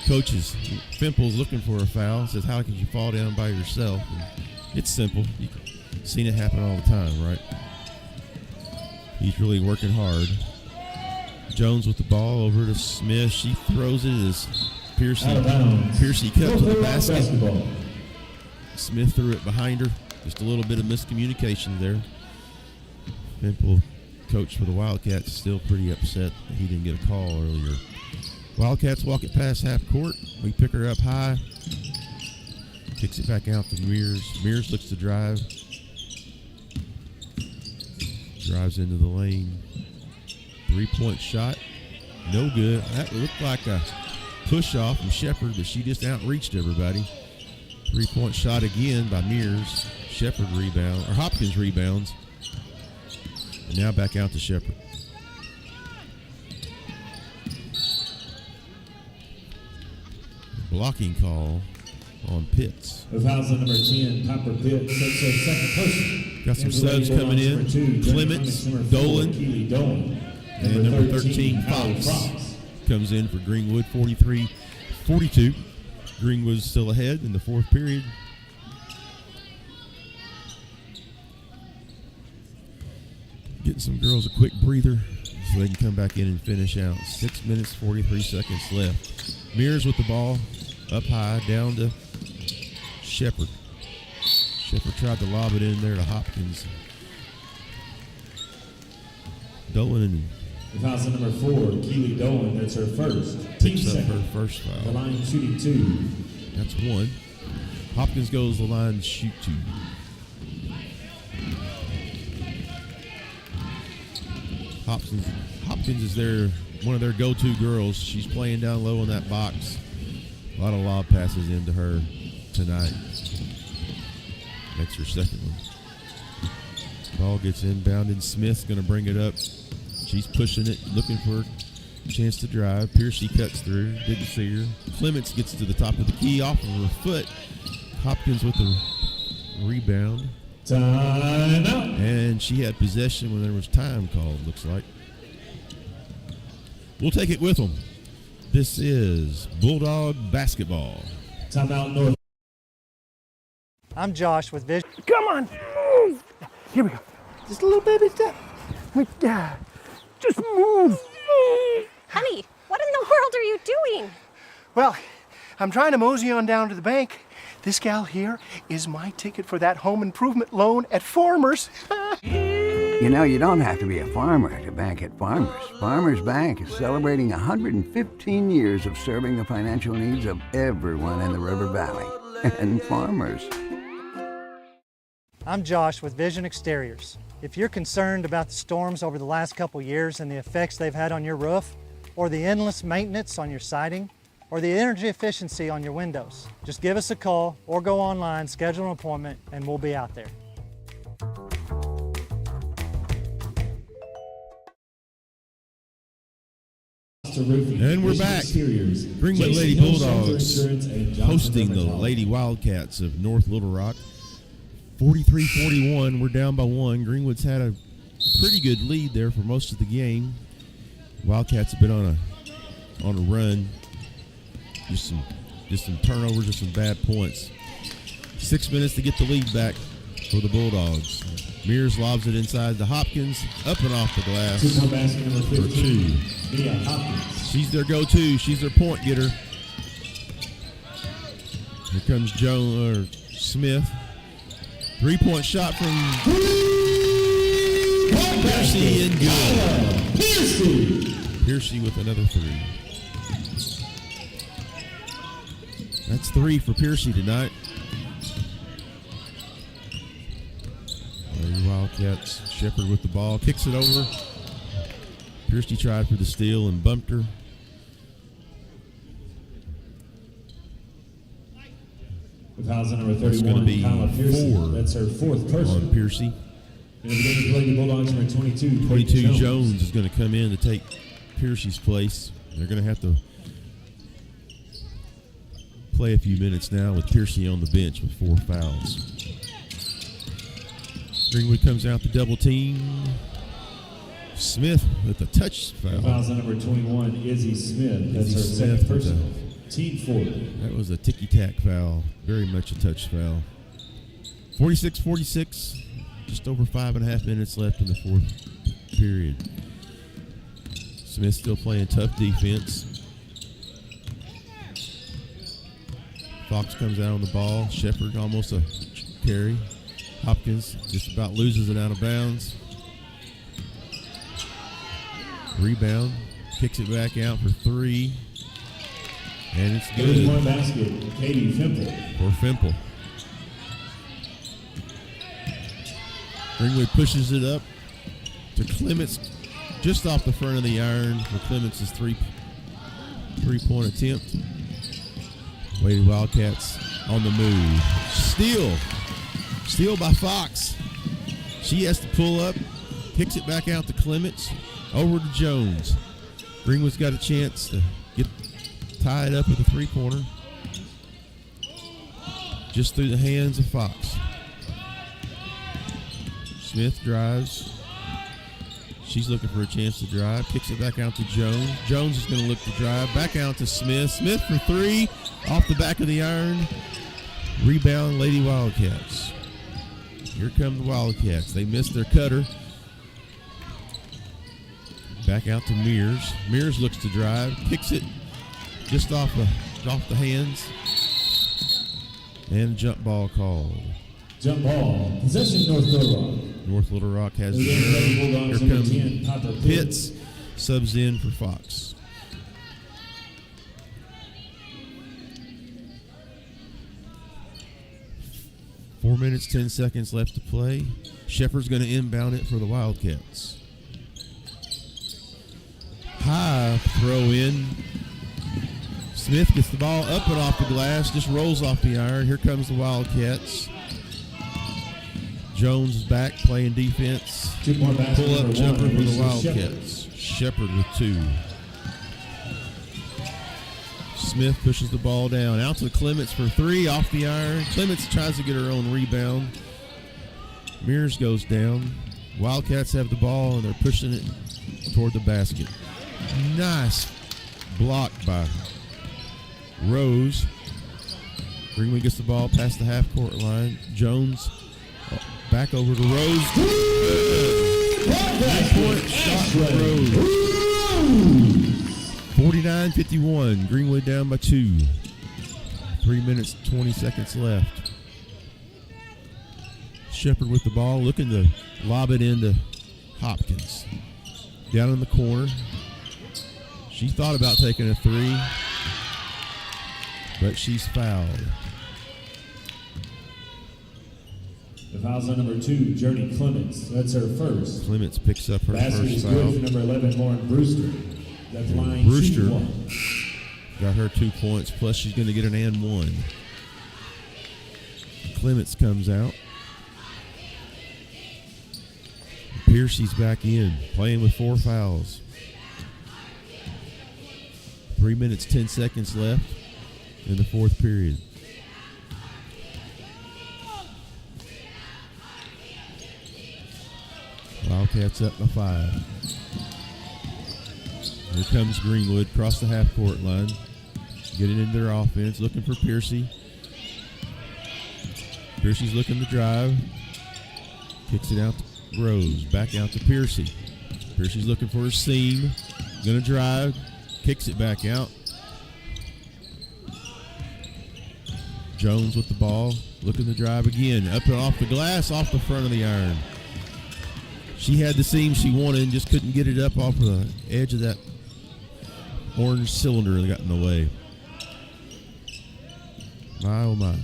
Coaches, Fimple's looking for a foul. Says, how could you fall down by yourself? And it's simple. You've seen it happen all the time, right? He's really working hard. Jones with the ball over to Smith. She throws it as Piercy cut to the basket. Basketball. Smith threw it behind her. Just a little bit of miscommunication there. Pimple, coach for the Wildcats, still pretty upset that he didn't get a call earlier. Wildcats walk it past half court. We pick her up high. Kicks it back out to Mears. Mears looks to drive. Drives into the lane. 3-point shot. No good. That looked like a push off from Shepard, but she just outreached everybody. 3-point shot again by Mears. Shepard rebound, or Hopkins rebounds. And now back out to Shepard. Blocking call on Pitts. The foul's on number 10, Piper Pitts. That's their second person. Got some subs coming in. Clements, Dolan, and number 13, Fox. Comes in for Greenwood, 43-42. Greenwood's still ahead in the fourth period. Getting some girls a quick breather so they can come back in and finish out. 6 minutes, 43 seconds left. Mears with the ball, up high, down to Shepard. Shepard tried to lob it in there to Hopkins. Dolan and the foul's on number 4, Keely Dolan. That's her first. Picks up her first foul. The line shooting 2. That's 1. Hopkins goes the line to shoot 2. Hopkins is one of their go-to girls. She's playing down low in that box. A lot of lob passes into her tonight. Makes her second one. Ball gets inbounded. Smith's going to bring it up. She's pushing it, looking for a chance to drive. Piercy cuts through. Didn't see her. Clements gets to the top of the key off of her foot. Hopkins with the rebound. Timeout. And she had possession when there was time called, looks like. We'll take it with them. This is Bulldog basketball. Timeout North. I'm Josh with Vision. Come on, move. Here we go. Just a little baby step. Just move. Honey, what in the world are you doing? Well, I'm trying to mosey on down to the bank. This gal here is my ticket for that home improvement loan at Farmers. You know, you don't have to be a farmer to bank at Farmers. Farmers Bank is celebrating 115 years of serving the financial needs of everyone in the River Valley. And Farmers. I'm Josh with Vision Exteriors. If you're concerned about the storms over the last couple years and the effects they've had on your roof, or the endless maintenance on your siding, or the energy efficiency on your windows, just give us a call or go online, schedule an appointment, and we'll be out there. And we're back. Greenwood Lady Bulldogs hosting the Lady Wildcats of North Little Rock. 43-41, we're down by one. Greenwood's had a pretty good lead there for most of the game. Wildcats have been on a run. Just some turnovers and some bad points. 6 minutes to get the lead back for the Bulldogs. Mears lobs it inside to Hopkins, up and off the glass for two. She's their go-to. She's their point getter. Here comes Smith. Three-point shot from Piercy and good. Piercy with another three. That's three for Piercy tonight. Wildcats. Shepard with the ball. Kicks it over. Piercy tried for the steal and bumped her. The foul's on number 31. It's going to be four. That's her fourth personal on Piercy. And the game played the Bulldogs number 22. 22 Jones is going to come in to take Piercy's place. They're going to have to play a few minutes now with Piercy on the bench with 4 fouls. Greenwood comes out to double team. Smith with a touch foul. The foul's on number 21, Izzy Smith. That's her second personal. Team 4. That was a ticky-tack foul. Very much a touch foul. 46-46. Just over 5.5 minutes left in the fourth period. Smith still playing tough defense. Fox comes out on the ball. Shepard almost a carry. Hopkins just about loses it out of bounds. Rebound. Kicks it back out for three. And it's good. There's one basket. Katie Fimple. For Fimple. Greenwood pushes it up to Clements just off the front of the iron for Clements' three-point attempt. Lady Wildcats on the move. Steal by Fox. She has to pull up, kicks it back out to Clements, over to Jones. Greenwood's got a chance to get tied up with a three-pointer. Just through the hands of Fox. Smith drives. She's looking for a chance to drive. Kicks it back out to Jones. Jones is going to look to drive. Back out to Smith. Smith for three. Off the back of the iron. Rebound, Lady Wildcats. Here come the Wildcats. They missed their cutter. Back out to Mears. Mears looks to drive. Kicks it just off the hands. And jump ball called. Jump ball. Possession, North Little Rock. North Little Rock has the here comes Pitts. Subs in for Fox. Four minutes, 10 seconds left to play. Shepard's going to inbound it for the Wildcats. About to throw in. Smith gets the ball up and off the glass, just rolls off the iron. Here comes the Wildcats. Jones is back playing defense. Pull-up jumper for the Wildcats. Shepard with 2. Smith pushes the ball down. Out to Clements for 3 off the iron. Clements tries to get her own rebound. Mears goes down. Wildcats have the ball, and they're pushing it toward the basket. Nice block by Rose. Greenwood gets the ball past the half-court line. Jones back over to Rose. 3-point shot for Rose. 49-51. Greenwood down by 2. 3 minutes, 20 seconds left. Shepard with the ball, looking to lob it into Hopkins. Down in the corner. She thought about taking a 3, but she's fouled. The foul's on number 2, Journey Clements. That's her first. Clements picks up her Basket first is foul. good for number 11, Lauren Brewster. That's line Brewster 2-1. got her 2 points, plus she's going to get an and 1. Clements comes out. Piercy's back in, playing with 4 fouls. 3 minutes, 10 seconds left in the 4th period. Wildcats up by 5. Here comes Greenwood across the half-court line, getting into their offense, looking for Piercy. Piercy's looking to drive. Kicks it out to Rose. Back out to Piercy. Piercy's looking for a seam. Gonna drive. Kicks it back out. Jones with the ball. Looking to drive again. Up and off the glass, off the front of the iron. She had the seam she wanted and just couldn't get it up off the edge of that orange cylinder that got in the way. My, oh my.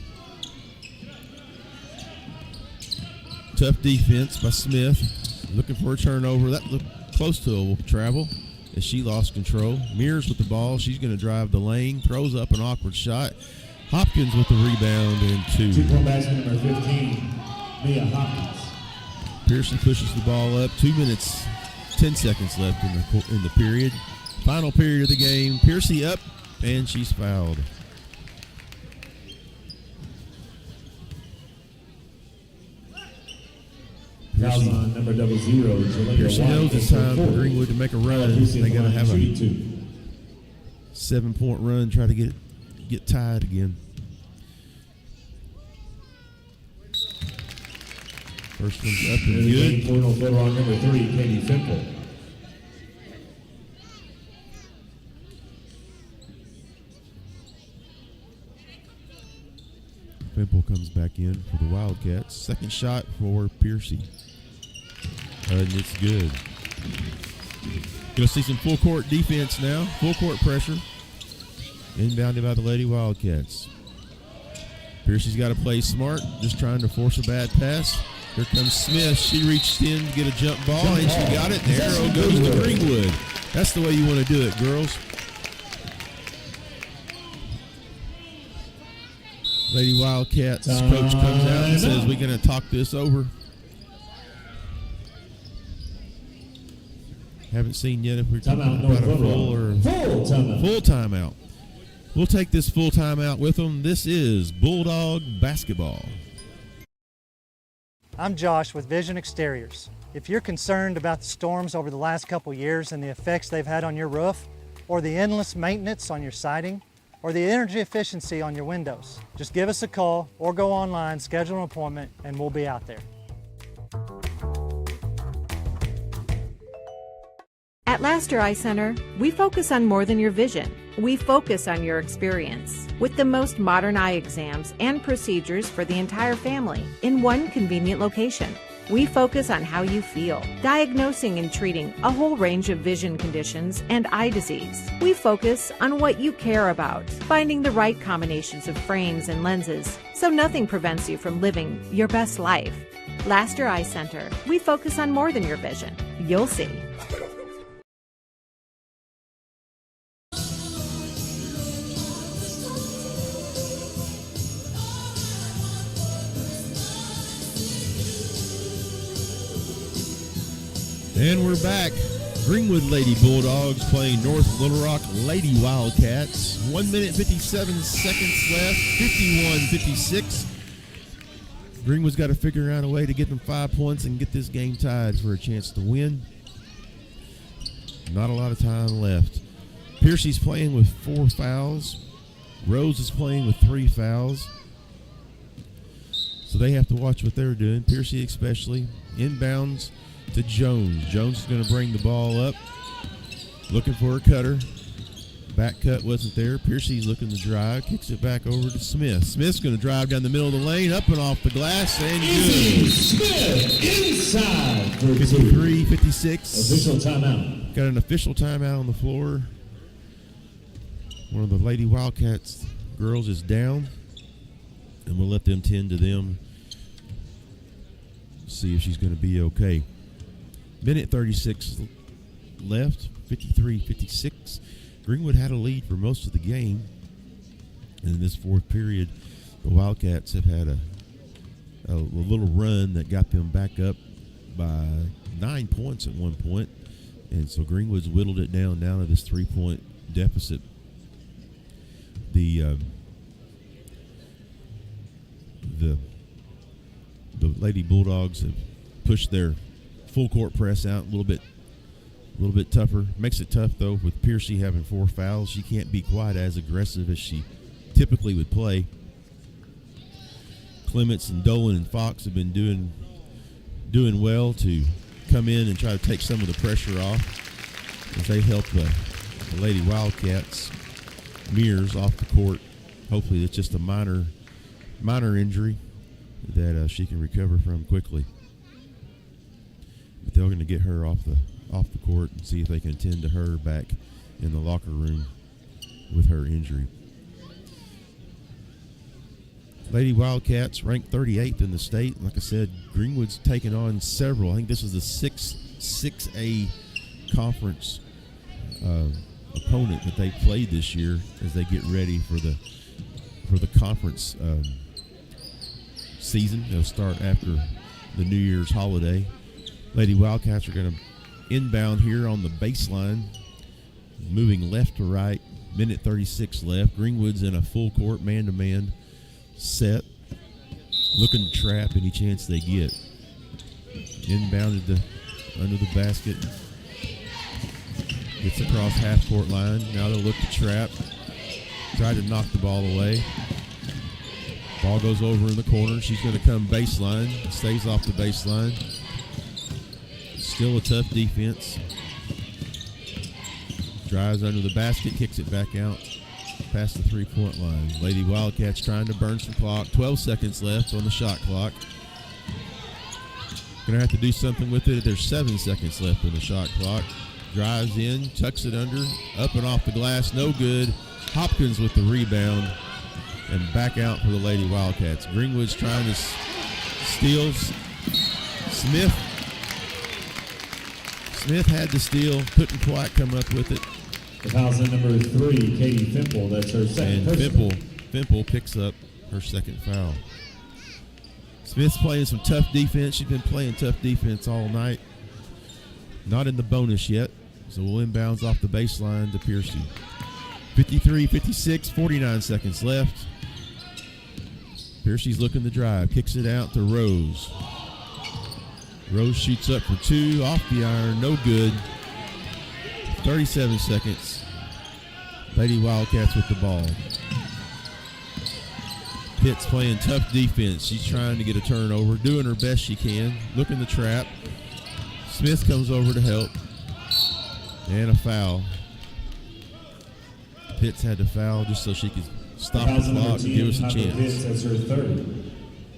Tough defense by Smith. Looking for a turnover. That looked close to a travel as she lost control. Mears with the ball. She's going to drive the lane. Throws up an awkward shot. Hopkins with the rebound and 2. 2-point basket number 15, Mia Hopkins. Pearson pushes the ball up. 2 minutes, 10 seconds left in the period. Final period of the game. Piercy up, and she's fouled. Fouls on number 00, Jalea Piercy White. knows it's time for Greenwood to make a run. They got to have a 2-2. 7-point run, try to get tied again. First one's up and good. Portal photo on number 3, Katie Fimple. Fimple comes back in for the Wildcats. Second shot for Piercy. And it's good. Going to see some full court defense now. Full court pressure. Inbounded by the Lady Wildcats. Piercy's got to play smart, just trying to force a bad pass. Here comes Smith. She reached in to get a jump ball, and she got it. The arrow goes to Greenwood. That's the way you want to do it, girls. Lady Wildcats coach comes out and says, we're going to talk this over. Haven't seen yet if we're talking about a full or full timeout. We'll take this full timeout with them. This is Bulldog basketball. I'm Josh with Vision Exteriors. If you're concerned about the storms over the last couple years and the effects they've had on your roof, or the endless maintenance on your siding, or the energy efficiency on your windows, just give us a call or go online, schedule an appointment, and we'll be out there. At Laster Eye Center, we focus on more than your vision. We focus on your experience with the most modern eye exams and procedures for the entire family in one convenient location. We focus on how you feel, diagnosing and treating a whole range of vision conditions and eye disease. We focus on what you care about, finding the right combinations of frames and lenses so nothing prevents you from living your best life. Laster Eye Center, we focus on more than your vision. You'll see. And we're back. Greenwood Lady Bulldogs playing North Little Rock Lady Wildcats. 1 minute, 57 seconds left, 51-56. Greenwood's got to figure out a way to get them 5 points and get this game tied for a chance to win. Not a lot of time left. Piercy's playing with 4 fouls. Rose is playing with 3 fouls. So they have to watch what they're doing, Piercy especially. Inbounds to Jones. Jones is going to bring the ball up, looking for a cutter. Back cut wasn't there. Piercy's looking to drive, kicks it back over to Smith. Smith's going to drive down the middle of the lane, up and off the glass, and good. Smith inside for 53-56. Official timeout. Got an official timeout on the floor. One of the Lady Wildcats girls is down, and we'll let them tend to them. See if she's going to be okay. Minute 36 left, 53-56. Greenwood had a lead for most of the game. And in this fourth period, the Wildcats have had a little run that got them back up by 9 points at one point. And so Greenwood's whittled it down to this 3-point deficit. The Lady Bulldogs have pushed their full court press out a little bit tougher. Makes it tough though with Piercy having 4 fouls. She can't be quite as aggressive as she typically would play. Clements and Dolan and Fox have been doing well to come in and try to take some of the pressure off as they help the Lady Wildcats. Mears off the court. Hopefully it's just a minor injury that she can recover from quickly. But they're going to get her off the court and see if they can tend to her back in the locker room with her injury. Lady Wildcats ranked 38th in the state. Like I said, Greenwood's taken on several. I think this is the 6A conference opponent that they played this year as they get ready for the conference season. They'll start after the New Year's holiday. Lady Wildcats are going to inbound here on the baseline, moving left to right. Minute 36 left. Greenwood's in a full court man-to-man set, looking to trap any chance they get. Inbounded under the basket. Gets across half-court line. Now they'll look to trap. Try to knock the ball away. Ball goes over in the corner. She's going to come baseline. Stays off the baseline. Still a tough defense. Drives under the basket, kicks it back out past the three-point line. Lady Wildcats trying to burn some clock. 12 seconds left on the shot clock. Going to have to do something with it. There's 7 seconds left on the shot clock. Drives in, tucks it under, up and off the glass, no good. Hopkins with the rebound and back out for the Lady Wildcats. Greenwood's trying to steal. Smith had the steal, couldn't quite come up with it. The foul's in number 3, Katie Fimple. That's her second. And Fimple picks up her second foul. Smith's playing some tough defense. She's been playing tough defense all night. Not in the bonus yet, so we'll inbounds off the baseline to Piercy. 53-56, 49 seconds left. Piercy's looking to drive, kicks it out to Rose. Rose shoots up for 2, off the iron, no good. 37 seconds. Lady Wildcats with the ball. Pitt's playing tough defense. She's trying to get a turnover, doing her best she can, looking to trap. Smith comes over to help. And a foul. Pitts had to foul just so she could stop the clock and give us a chance. Pitts has her third.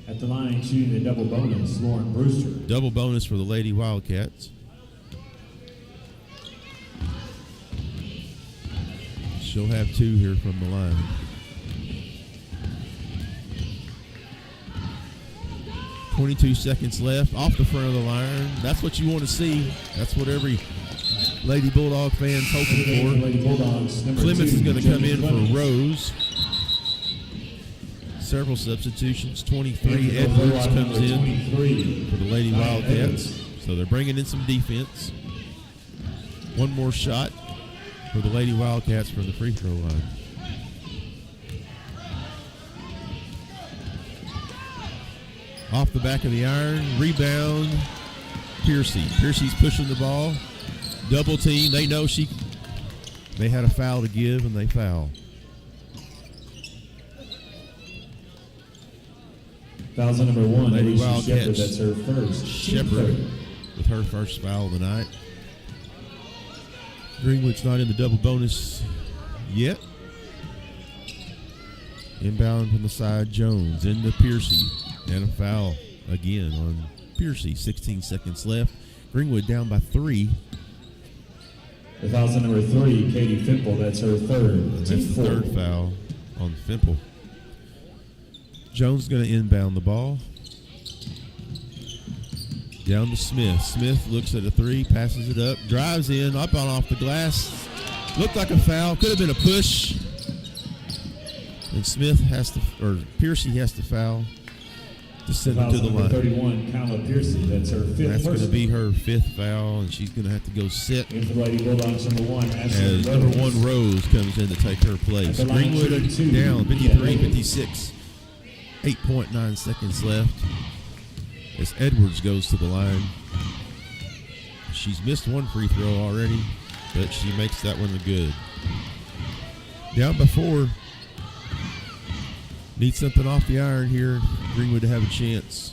At the line, shooting a double bonus, Lauren Brewster. Double bonus for the Lady Wildcats. She'll have 2 here from the line. .22 seconds left, off the front of the line. That's what you want to see. That's what every Lady Bulldog fan's hoping for. Clements is going to come in for Rose. Several substitutions. 23, Edwards comes in for the Lady Wildcats. So they're bringing in some defense. One more shot for the Lady Wildcats from the free throw line. Off the back of the iron, rebound, Piercy. Piercy's pushing the ball. Double team. They know they had a foul to give, and they foul. Fouls on number 1, Lady Alicia Wildcats. Shepard. That's her first. Shepard with her first foul of the night. Greenwood's not in the double bonus yet. Inbound from the side, Jones into Piercy. And a foul again on Piercy. 16 seconds left. Greenwood down by 3. The foul's on number 3, Katie Fimple. That's her third. That's the third foul on Fimple. Jones going to inbound the ball. Down to Smith. Smith looks at a 3, passes it up, drives in, up on off the glass. Looked like a foul. Could have been a push. And Piercy has to foul to send it to the line. 31, Kyla Piercy. That's her fifth. That's going to be her 5th foul, and she's going to have to go sit in for the Lady Bulldogs, number 1. As number 1 Rose comes in to take her place. Greenwood down 53-56. 8.9 seconds left as Edwards goes to the line. She's missed 1 free throw already, but she makes that one good. Down by 4. Need something off the iron here. Greenwood to have a chance.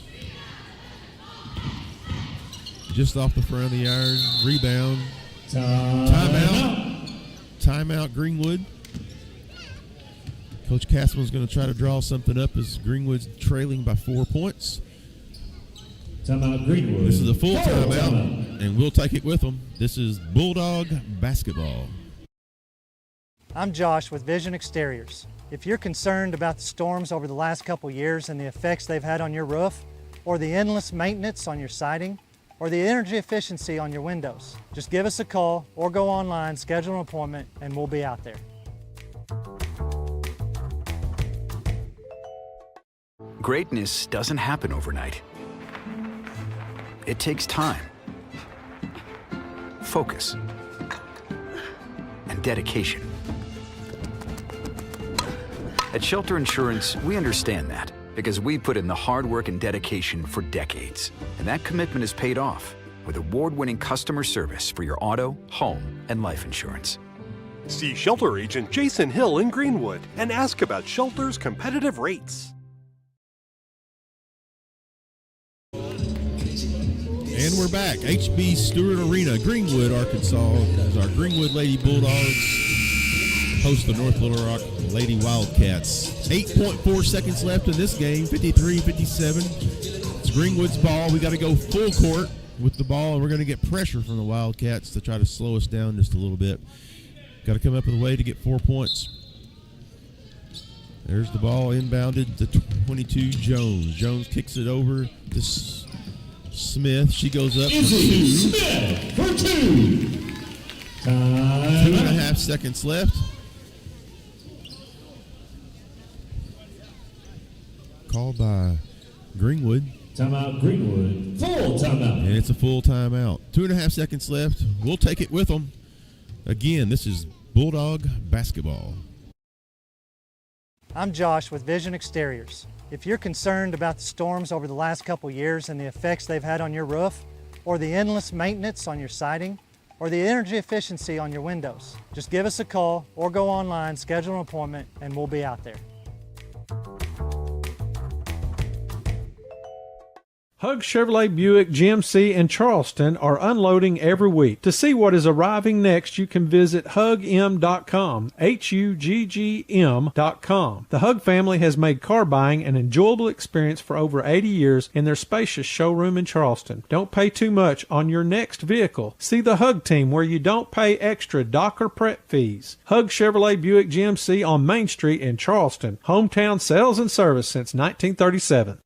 Just off the front of the iron. Rebound. Timeout. Timeout, Greenwood. Coach Castleman's going to try to draw something up as Greenwood's trailing by 4 points. Timeout, Greenwood. This is a full timeout, and we'll take it with them. This is Bulldog basketball. I'm Josh with Vision Exteriors. If you're concerned about the storms over the last couple years and the effects they've had on your roof, or the endless maintenance on your siding, or the energy efficiency on your windows, just give us a call or go online, schedule an appointment, and we'll be out there. Greatness doesn't happen overnight. It takes time, focus, and dedication. At Shelter Insurance, we understand that because we put in the hard work and dedication for decades. And that commitment is paid off with award-winning customer service for your auto, home, and life insurance. See Shelter Agent Jason Hill in Greenwood and ask about Shelter's competitive rates. And we're back. HB Stewart Arena, Greenwood, Arkansas, as our Greenwood Lady Bulldogs host the North Little Rock Lady Wildcats. 8.4 seconds left in this game, 53-57. It's Greenwood's ball. We got to go full court with the ball, and we're going to get pressure from the Wildcats to try to slow us down just a little bit. Got to come up with a way to get 4 points. There's the ball inbounded to 22, Jones. Jones kicks it over to Smith. She goes up for 2. Smith for 2. 2.5 seconds left. Called by Greenwood. Timeout, Greenwood. Full timeout. And it's a full timeout. 2.5 seconds left. We'll take it with them. Again, this is Bulldog basketball. I'm Josh with Vision Exteriors. If you're concerned about the storms over the last couple years and the effects they've had on your roof, or the endless maintenance on your siding, or the energy efficiency on your windows, just give us a call or go online, schedule an appointment, and we'll be out there. Hug Chevrolet Buick GMC in Charleston are unloading every week. To see what is arriving next, you can visit hugm.com, HUGGM.com. The Hug family has made car buying an enjoyable experience for over 80 years in their spacious showroom in Charleston. Don't pay too much on your next vehicle. See the Hug team where you don't pay extra dock or prep fees. Hug Chevrolet Buick GMC on Main Street in Charleston. Hometown sales and service since 1937.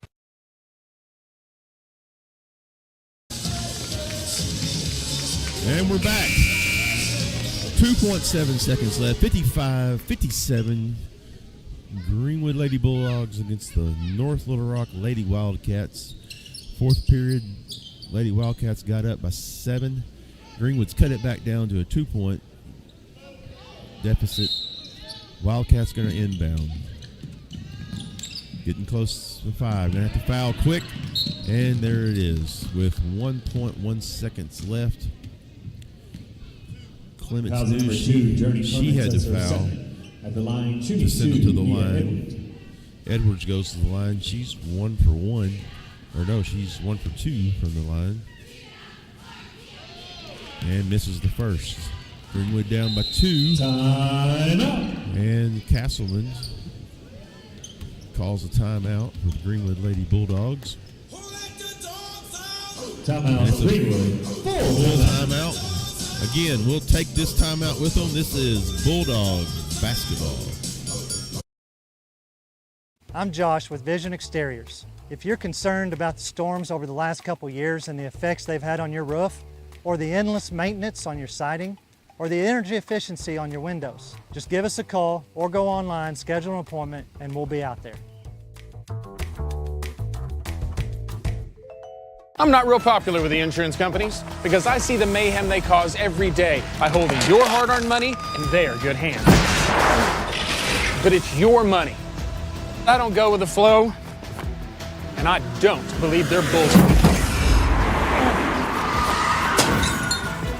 And we're back. 2.7 seconds left. 55-57. Greenwood Lady Bulldogs against the North Little Rock Lady Wildcats. Fourth period Lady Wildcats got up by 7. Greenwood's cut it back down to a 2-point deficit. Wildcats going to inbound. Getting close to 5. Going to have to foul quick. And there it is with 1.1 seconds left. Clements knew she had to foul at the line, to send it to the line. Edwards goes to the line. She's 1 for 1. Or no, she's 1 for 2 from the line. And misses the first. Greenwood down by 2. Timeout. And Castleman calls a timeout for the Greenwood Lady Bulldogs. Timeout. Greenwood. Full timeout. Again, we'll take this timeout with them. This is Bulldog basketball. I'm Josh with Vision Exteriors. If you're concerned about the storms over the last couple years and the effects they've had on your roof, or the endless maintenance on your siding, or the energy efficiency on your windows, just give us a call or go online, schedule an appointment, and we'll be out there. I'm not real popular with the insurance companies because I see the mayhem they cause every day by holding your hard-earned money in their good hands. But it's your money. I don't go with the flow, and I don't believe their bullshit.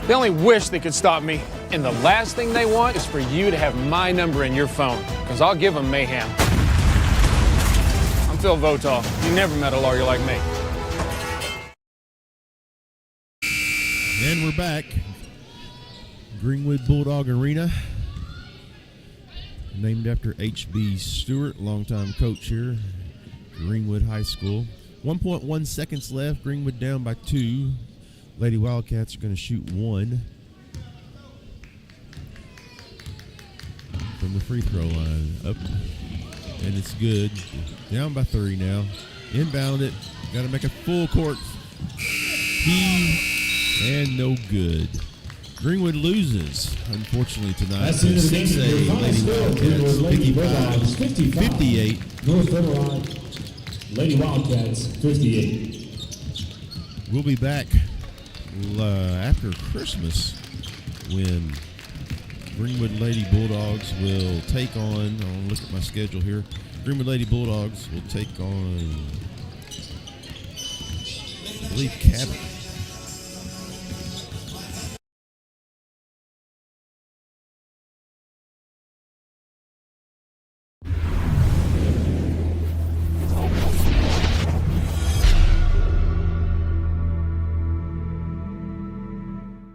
They only wish they could stop me, and the last thing they want is for you to have my number in your phone, because I'll give them mayhem. I'm Phil Votaw. You never met a lawyer like me. And we're back. Greenwood Bulldog Arena, named after H.B. Stewart, longtime coach here, Greenwood High School. 1.1 seconds left. Greenwood down by 2. Lady Wildcats are going to shoot 1 from the free throw line. Up, and it's good. Down by 3 now. Inbound it. Got to make a full court. And no good. Greenwood loses, unfortunately, tonight. That's the end of the game. Lady Wildcats 58. North Little Lady Wildcats 58. We'll be back after Christmas when Greenwood Lady Bulldogs will take on, I'll look at my schedule here. Greenwood Lady Bulldogs will take on, I believe,